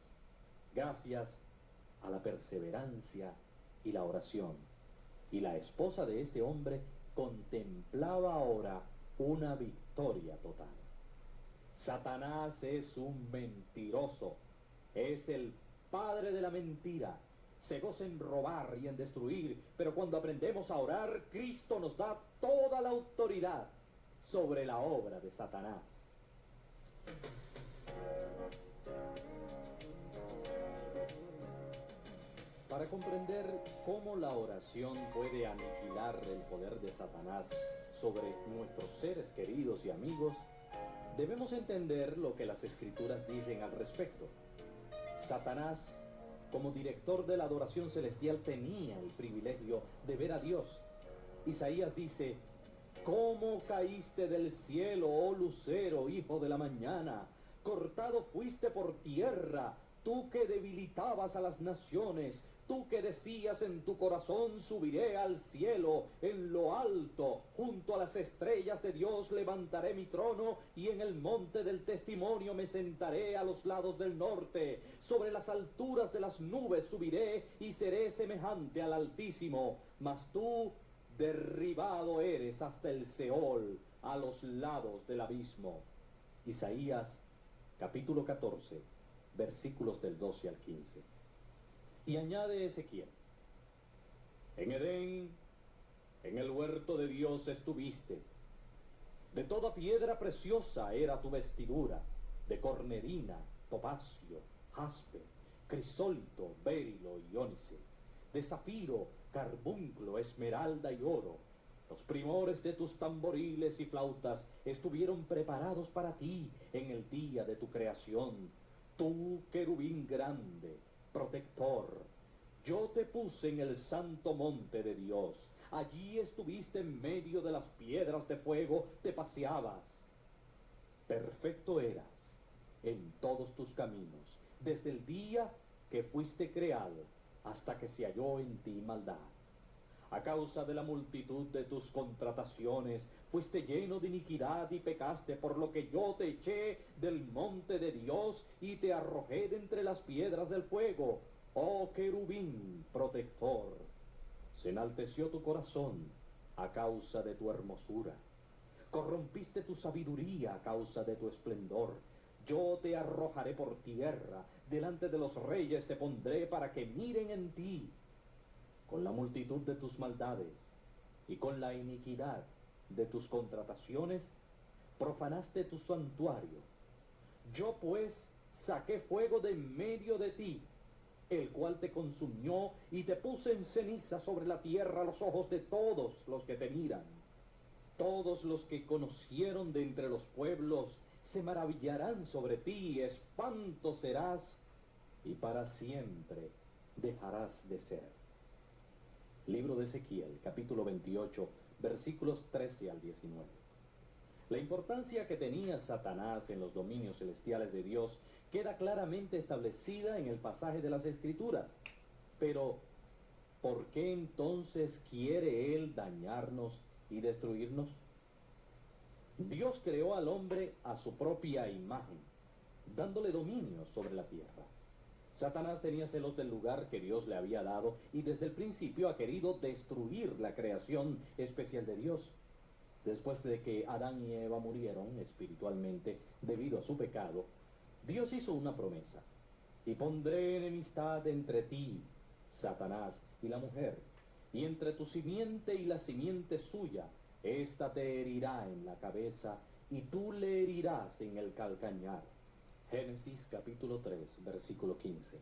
gracias a la perseverancia y la oración. Y la esposa de este hombre contemplaba ahora una victoria total. Satanás es un mentiroso, es el padre de la mentira. Se goza en robar y en destruir, pero cuando aprendemos a orar, Cristo nos da toda la autoridad sobre la obra de Satanás. Para comprender cómo la oración puede aniquilar el poder de Satanás sobre nuestros seres queridos y amigos, debemos entender lo que las Escrituras dicen al respecto. Satanás, como director de la adoración celestial, tenía el privilegio de ver a Dios. Isaías dice: ¿cómo caíste del cielo, oh lucero, hijo de la mañana? Cortado fuiste por tierra, tú que debilitabas a las naciones, tú que decías en tu corazón: subiré al cielo, en lo alto, junto a las estrellas de Dios levantaré mi trono, y en el monte del testimonio me sentaré a los lados del norte. Sobre las alturas de las nubes subiré y seré semejante al Altísimo. Mas tú derribado eres hasta el Seol, a los lados del abismo. Isaías capítulo 14, versículos del 12 al 15. Y añade Ezequiel: en Edén, en el huerto de Dios estuviste. De toda piedra preciosa era tu vestidura, de cornelina, topacio, jaspe, crisólito, berilo y ónice, de zafiro, carbunclo, esmeralda y oro. Los primores de tus tamboriles y flautas estuvieron preparados para ti en el día de tu creación. Tú, querubín grande, protector, yo te puse en el santo monte de Dios. Allí estuviste en medio de las piedras de fuego, te paseabas. Perfecto eras en todos tus caminos, desde el día que fuiste creado hasta que se halló en ti maldad. A causa de la multitud de tus contrataciones, fuiste lleno de iniquidad y pecaste, por lo que yo te eché del monte de Dios y te arrojé de entre las piedras del fuego. Oh querubín protector, se enalteció tu corazón a causa de tu hermosura. Corrompiste tu sabiduría a causa de tu esplendor. Yo te arrojaré por tierra, delante de los reyes te pondré para que miren en ti. Con la multitud de tus maldades y con la iniquidad de tus contrataciones, profanaste tu santuario. Yo pues saqué fuego de en medio de ti, el cual te consumió, y te puse en ceniza sobre la tierra a los ojos de todos los que te miran. Todos los que conocieron de entre los pueblos se maravillarán sobre ti, espanto serás, y para siempre dejarás de ser. Libro de Ezequiel, capítulo 28, versículos 13 al 19. La importancia que tenía Satanás en los dominios celestiales de Dios queda claramente establecida en el pasaje de las Escrituras. Pero, ¿por qué entonces quiere él dañarnos y destruirnos? Dios creó al hombre a su propia imagen, dándole dominio sobre la tierra. Satanás tenía celos del lugar que Dios le había dado y desde el principio ha querido destruir la creación especial de Dios. Después de que Adán y Eva murieron espiritualmente debido a su pecado, Dios hizo una promesa: y pondré enemistad entre ti, Satanás, y la mujer, y entre tu simiente y la simiente suya. Ésta te herirá en la cabeza y tú le herirás en el calcañar. Génesis capítulo 3, versículo 15.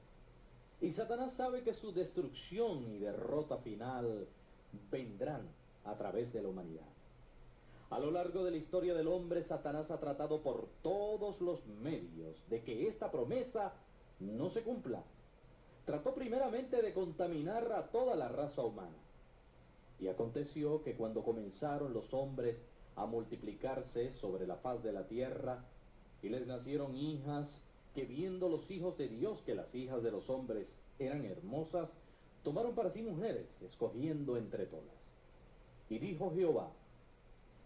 Y Satanás sabe que su destrucción y derrota final vendrán a través de la humanidad. A lo largo de la historia del hombre, Satanás ha tratado por todos los medios de que esta promesa no se cumpla. Trató primeramente de contaminar a toda la raza humana. Y aconteció que cuando comenzaron los hombres a multiplicarse sobre la faz de la tierra, y les nacieron hijas, que viendo los hijos de Dios que las hijas de los hombres eran hermosas, tomaron para sí mujeres, escogiendo entre todas. Y dijo Jehová: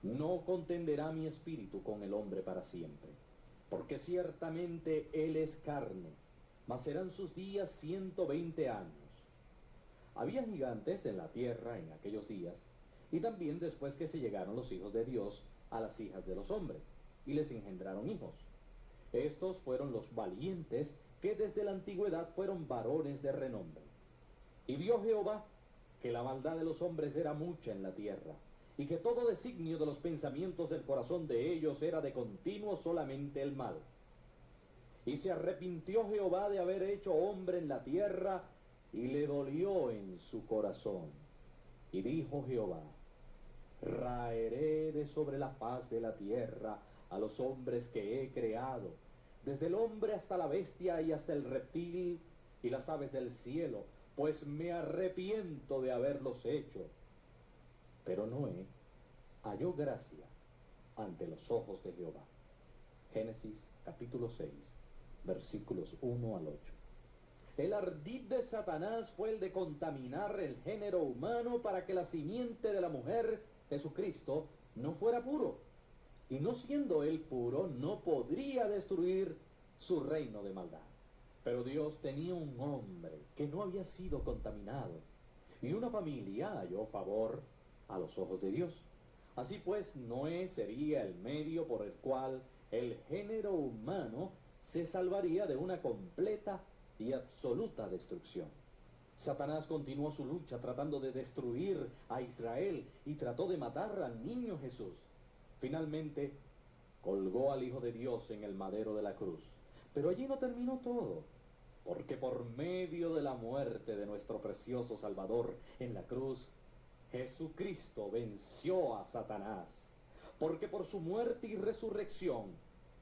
no contenderá mi espíritu con el hombre para siempre, porque ciertamente él es carne, mas serán sus días 120 años. Había gigantes en la tierra en aquellos días, y también después que se llegaron los hijos de Dios a las hijas de los hombres, y les engendraron hijos. Estos fueron los valientes que desde la antigüedad fueron varones de renombre. Y vio Jehová que la maldad de los hombres era mucha en la tierra, y que todo designio de los pensamientos del corazón de ellos era de continuo solamente el mal. Y se arrepintió Jehová de haber hecho hombre en la tierra, y le dolió en su corazón. Y dijo Jehová: raeré de sobre la faz de la tierra a los hombres que he creado, desde el hombre hasta la bestia y hasta el reptil y las aves del cielo, pues me arrepiento de haberlos hecho. Pero Noé halló gracia ante los ojos de Jehová. Génesis capítulo 6, versículos 1 al 8. El ardid de Satanás fue el de contaminar el género humano para que la simiente de la mujer, Jesucristo, no fuera puro. Y no siendo él puro, no podría destruir su reino de maldad. Pero Dios tenía un hombre que no había sido contaminado, y una familia halló favor a los ojos de Dios. Así pues, Noé sería el medio por el cual el género humano se salvaría de una completa y absoluta destrucción. Satanás continuó su lucha tratando de destruir a Israel y trató de matar al niño Jesús. Finalmente, colgó al Hijo de Dios en el madero de la cruz. Pero allí no terminó todo, porque por medio de la muerte de nuestro precioso Salvador en la cruz, Jesucristo venció a Satanás, porque por su muerte y resurrección,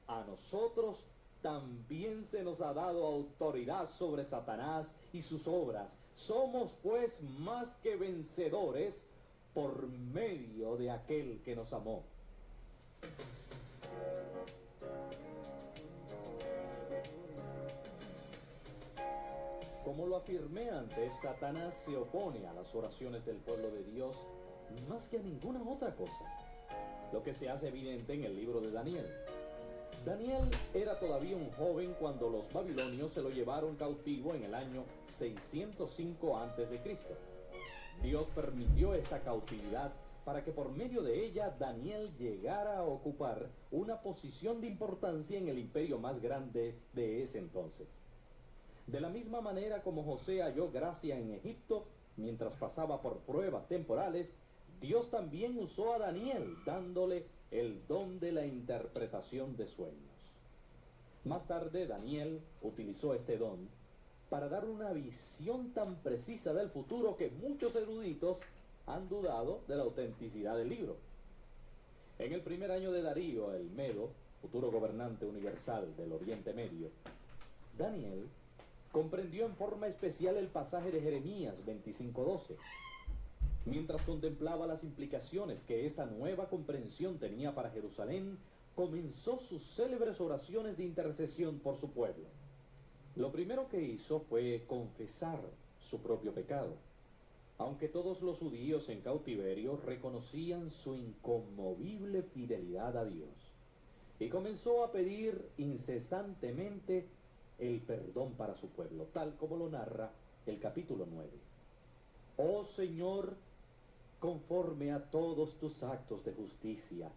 a nosotros también se nos ha dado autoridad sobre Satanás y sus obras. Somos pues más que vencedores por medio de aquel que nos amó. Como lo afirmé antes, Satanás se opone a las oraciones del pueblo de Dios más que a ninguna otra cosa, lo que se hace evidente en el libro de Daniel. Daniel era todavía un joven cuando los babilonios se lo llevaron cautivo en el año 605 a.C. Dios permitió esta cautividad para que por medio de ella Daniel llegara a ocupar una posición de importancia en el imperio más grande de ese entonces. De la misma manera como José halló gracia en Egipto mientras pasaba por pruebas temporales, Dios también usó a Daniel dándole el don de la interpretación de sueños. Más tarde Daniel utilizó este don para dar una visión tan precisa del futuro que muchos eruditos han dudado de la autenticidad del libro. En el primer año de Darío el Medo, futuro gobernante universal del Oriente Medio, Daniel comprendió en forma especial el pasaje de Jeremías 25:12. Mientras contemplaba las implicaciones que esta nueva comprensión tenía para Jerusalén, comenzó sus célebres oraciones de intercesión por su pueblo. Lo primero que hizo fue confesar su propio pecado, aunque todos los judíos en cautiverio reconocían su inconmovible fidelidad a Dios, y comenzó a pedir incesantemente el perdón para su pueblo, tal como lo narra el capítulo 9. Oh Señor, conforme a todos tus actos de justicia,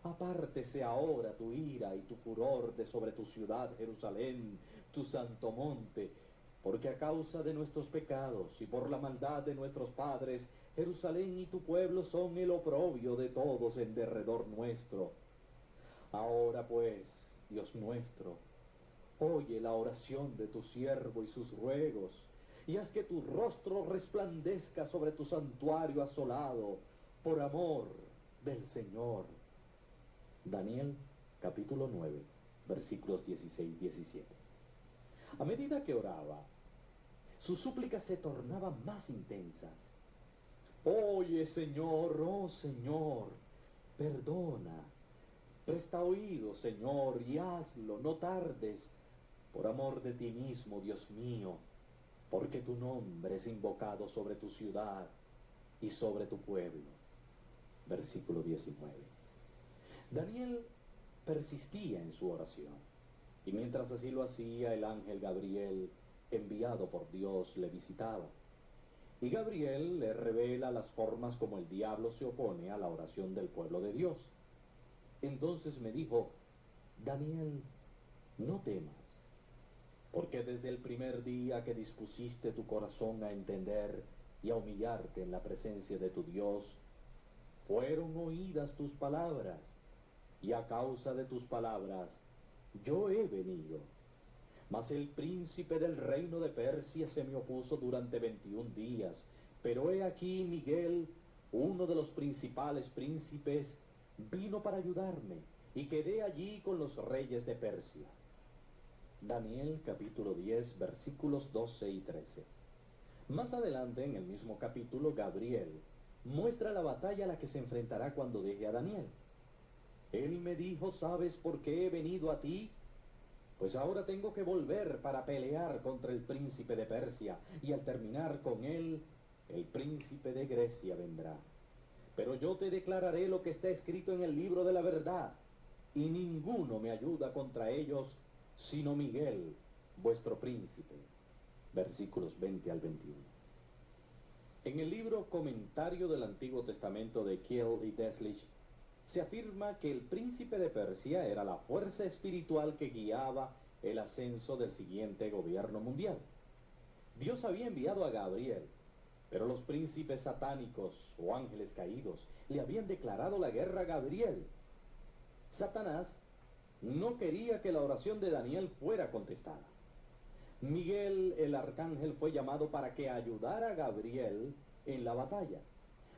apártese ahora tu ira y tu furor de sobre tu ciudad Jerusalén, tu santo monte, porque a causa de nuestros pecados y por la maldad de nuestros padres, Jerusalén y tu pueblo son el oprobio de todos en derredor nuestro. Ahora pues, Dios nuestro, oye la oración de tu siervo y sus ruegos, y haz que tu rostro resplandezca sobre tu santuario asolado, por amor del Señor, Daniel capítulo 9, versículos 16-17. A medida que oraba, sus súplicas se tornaban más intensas. Oye, Señor, oh Señor, perdona. Presta oído, Señor, y hazlo, no tardes, por amor de ti mismo, Dios mío, porque tu nombre es invocado sobre tu ciudad y sobre tu pueblo. Versículo 19. Daniel persistía en su oración, y mientras así lo hacía, el ángel Gabriel, enviado por Dios, le visitaba. Y Gabriel le revela las formas como el diablo se opone a la oración del pueblo de Dios. Entonces me dijo, Daniel, no temas, porque desde el primer día que dispusiste tu corazón a entender y a humillarte en la presencia de tu Dios, fueron oídas tus palabras, y a causa de tus palabras yo he venido. Mas el príncipe del reino de Persia se me opuso durante 21 días, pero he aquí Miguel, uno de los principales príncipes, vino para ayudarme, y quedé allí con los reyes de Persia. Daniel capítulo 10, versículos 12 y 13. Más adelante, en el mismo capítulo, Gabriel muestra la batalla a la que se enfrentará cuando deje a Daniel. Él me dijo, ¿sabes por qué he venido a ti? Pues ahora tengo que volver para pelear contra el príncipe de Persia, y al terminar con él, el príncipe de Grecia vendrá. Pero yo te declararé lo que está escrito en el libro de la verdad, y ninguno me ayuda contra ellos, sino Miguel, vuestro príncipe. Versículos 20 al 21. En el libro Comentario del Antiguo Testamento de Kiel y Deslich, se afirma que el príncipe de Persia era la fuerza espiritual que guiaba el ascenso del siguiente gobierno mundial. Dios había enviado a Gabriel, pero los príncipes satánicos o ángeles caídos le habían declarado la guerra a Gabriel. Satanás no quería que la oración de Daniel fuera contestada. Miguel, el arcángel, fue llamado para que ayudara a Gabriel en la batalla.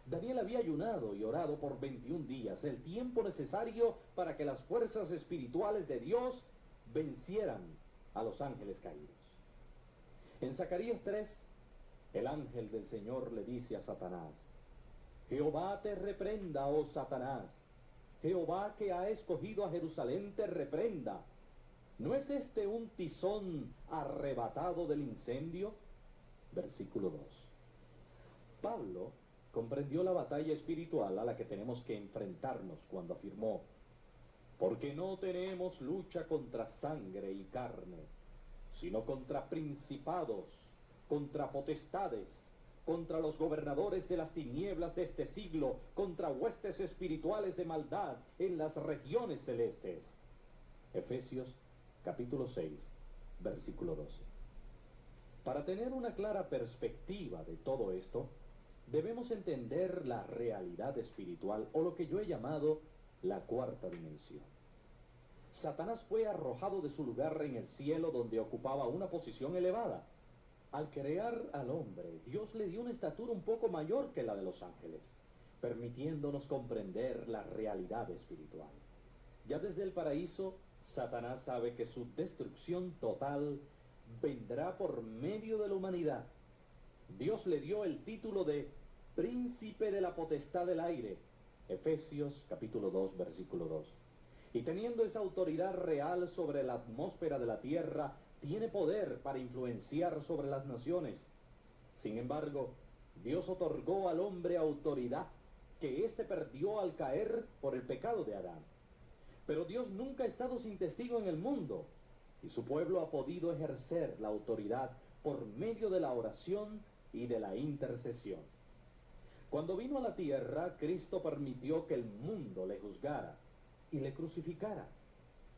Daniel había ayunado y orado por 21 días, el tiempo necesario para que las fuerzas espirituales de Dios vencieran a los ángeles caídos. En Zacarías 3, el ángel del Señor le dice a Satanás, Jehová te reprenda, oh Satanás, Jehová que ha escogido a Jerusalén te reprenda. ¿No es este un tizón arrebatado del incendio? Versículo 2. Pablo comprendió la batalla espiritual a la que tenemos que enfrentarnos cuando afirmó, porque no tenemos lucha contra sangre y carne, sino contra principados, contra potestades, contra los gobernadores de las tinieblas de este siglo, contra huestes espirituales de maldad en las regiones celestes. Efesios capítulo 6, versículo 12. Para tener una clara perspectiva de todo esto, debemos entender la realidad espiritual, o lo que yo he llamado la cuarta dimensión. Satanás fue arrojado de su lugar en el cielo, donde ocupaba una posición elevada. Al crear al hombre, Dios le dio una estatura un poco mayor que la de los ángeles, permitiéndonos comprender la realidad espiritual. Ya desde el paraíso, Satanás sabe que su destrucción total vendrá por medio de la humanidad. Dios le dio el título de príncipe de la potestad del aire, Efesios capítulo 2, versículo 2. Y teniendo esa autoridad real sobre la atmósfera de la tierra, tiene poder para influenciar sobre las naciones. Sin embargo, Dios otorgó al hombre autoridad que éste perdió al caer por el pecado de Adán. Pero Dios nunca ha estado sin testigo en el mundo, y su pueblo ha podido ejercer la autoridad por medio de la oración y de la intercesión. Cuando vino a la tierra, Cristo permitió que el mundo le juzgara y le crucificara,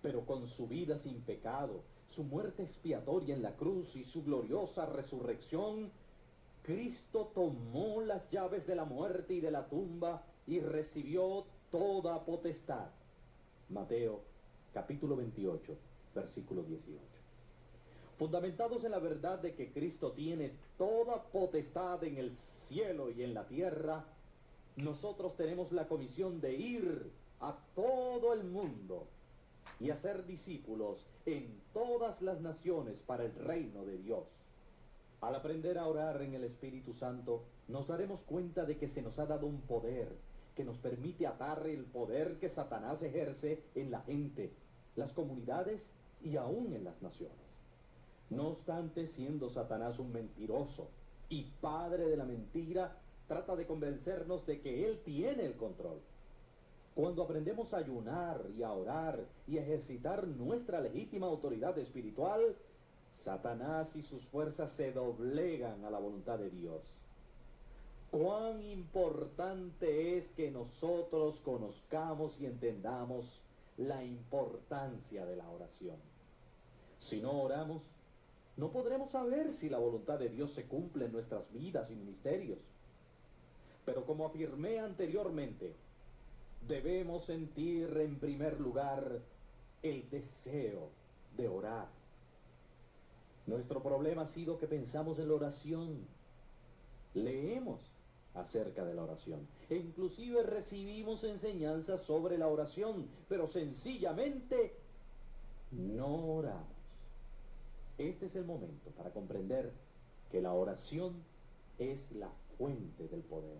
pero con su vida sin pecado, su muerte expiatoria en la cruz y su gloriosa resurrección, Cristo tomó las llaves de la muerte y de la tumba y recibió toda potestad. Mateo capítulo 28, versículo 18. Fundamentados en la verdad de que Cristo tiene toda potestad en el cielo y en la tierra, nosotros tenemos la comisión de ir a todo el mundo y hacer discípulos en todas las naciones para el reino de Dios. Al aprender a orar en el Espíritu Santo, nos daremos cuenta de que se nos ha dado un poder que nos permite atar el poder que Satanás ejerce en la gente, las comunidades y aún en las naciones. No obstante, siendo Satanás un mentiroso y padre de la mentira, trata de convencernos de que él tiene el control. Cuando aprendemos a ayunar y a orar y a ejercitar nuestra legítima autoridad espiritual, Satanás y sus fuerzas se doblegan a la voluntad de Dios. Cuán importante es que nosotros conozcamos y entendamos la importancia de la oración. Si no oramos, no podremos saber si la voluntad de Dios se cumple en nuestras vidas y ministerios. Pero como afirmé anteriormente, debemos sentir en primer lugar el deseo de orar. Nuestro problema ha sido que pensamos en la oración, leemos acerca de la oración, e inclusive recibimos enseñanzas sobre la oración, pero sencillamente no oramos. Este es el momento para comprender que la oración es la fuente del poder.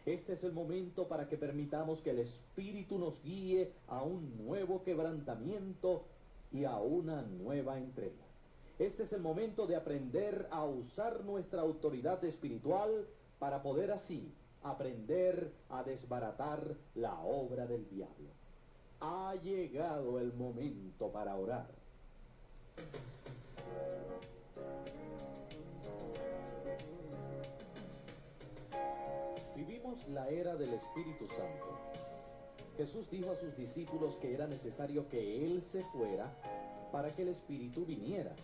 Este es el momento para que permitamos que el Espíritu nos guíe a un nuevo quebrantamiento y a una nueva entrega. Este es el momento de aprender a usar nuestra autoridad espiritual para poder así aprender a desbaratar la obra del diablo. Ha llegado el momento para orar. Vivimos la era del Espíritu Santo. Jesús dijo a sus discípulos que era necesario que Él se fuera para que el Espíritu viniera.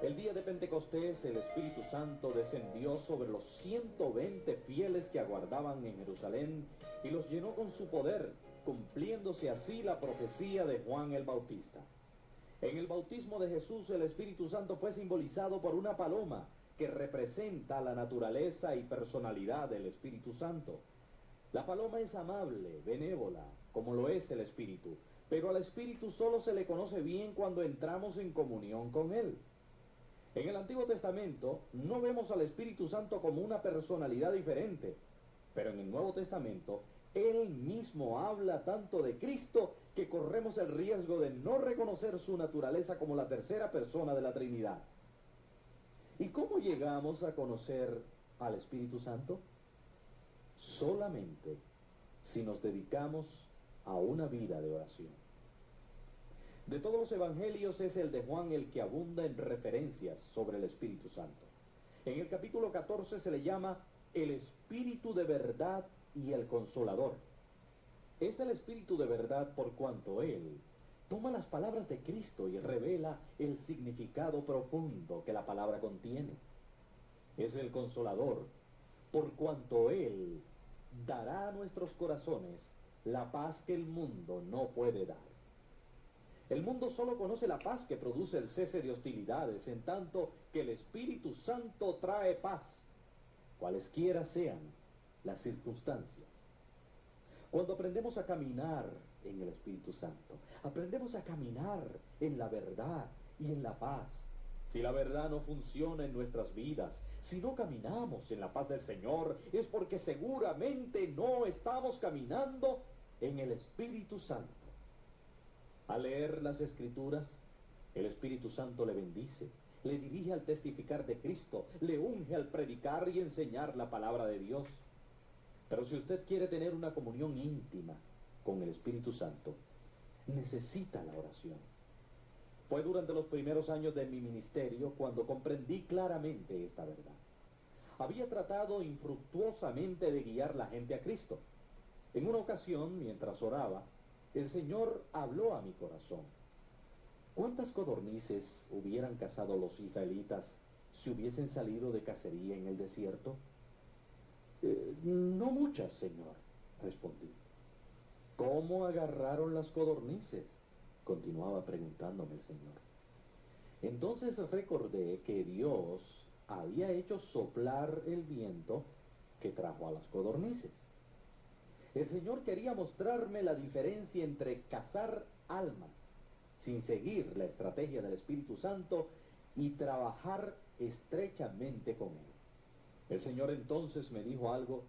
El día de Pentecostés, el Espíritu Santo descendió sobre los 120 fieles que aguardaban en Jerusalén y los llenó con su poder, cumpliéndose así la profecía de Juan el Bautista. En el bautismo de Jesús, el Espíritu Santo fue simbolizado por una paloma que representa la naturaleza y personalidad del Espíritu Santo. La paloma es amable, benévola, como lo es el Espíritu, pero al Espíritu solo se le conoce bien cuando entramos en comunión con Él. En el Antiguo Testamento no vemos al Espíritu Santo como una personalidad diferente, pero en el Nuevo Testamento Él mismo habla tanto de Cristo que corremos el riesgo de no reconocer su naturaleza como la tercera persona de la Trinidad. ¿Y cómo llegamos a conocer al Espíritu Santo? Solamente si nos dedicamos a una vida de oración. De todos los evangelios es el de Juan el que abunda en referencias sobre el Espíritu Santo. En el capítulo 14 se le llama el Espíritu de verdad y el Consolador. Es el Espíritu de verdad por cuanto Él toma las palabras de Cristo y revela el significado profundo que la palabra contiene. Es el Consolador por cuanto Él dará a nuestros corazones la paz que el mundo no puede dar. El mundo solo conoce la paz que produce el cese de hostilidades, en tanto que el Espíritu Santo trae paz, cualesquiera sean las circunstancias. Cuando aprendemos a caminar en el Espíritu Santo, aprendemos a caminar en la verdad y en la paz. Si la verdad no funciona en nuestras vidas, si no caminamos en la paz del Señor, es porque seguramente no estamos caminando en el Espíritu Santo. Al leer las Escrituras, el Espíritu Santo le bendice, le dirige al testificar de Cristo, le unge al predicar y enseñar la palabra de Dios. Pero si usted quiere tener una comunión íntima con el Espíritu Santo, necesita la oración. Fue durante los primeros años de mi ministerio cuando comprendí claramente esta verdad. Había tratado infructuosamente de guiar la gente a Cristo. En una ocasión, mientras oraba, el Señor habló a mi corazón. ¿Cuántas codornices hubieran cazado los israelitas si hubiesen salido de cacería en el desierto? No muchas, Señor, respondí. ¿Cómo agarraron las codornices? Continuaba preguntándome el Señor. Entonces recordé que Dios había hecho soplar el viento que trajo a las codornices. El Señor quería mostrarme la diferencia entre cazar almas, sin seguir la estrategia del Espíritu Santo, y trabajar estrechamente con Él. El Señor entonces me dijo algo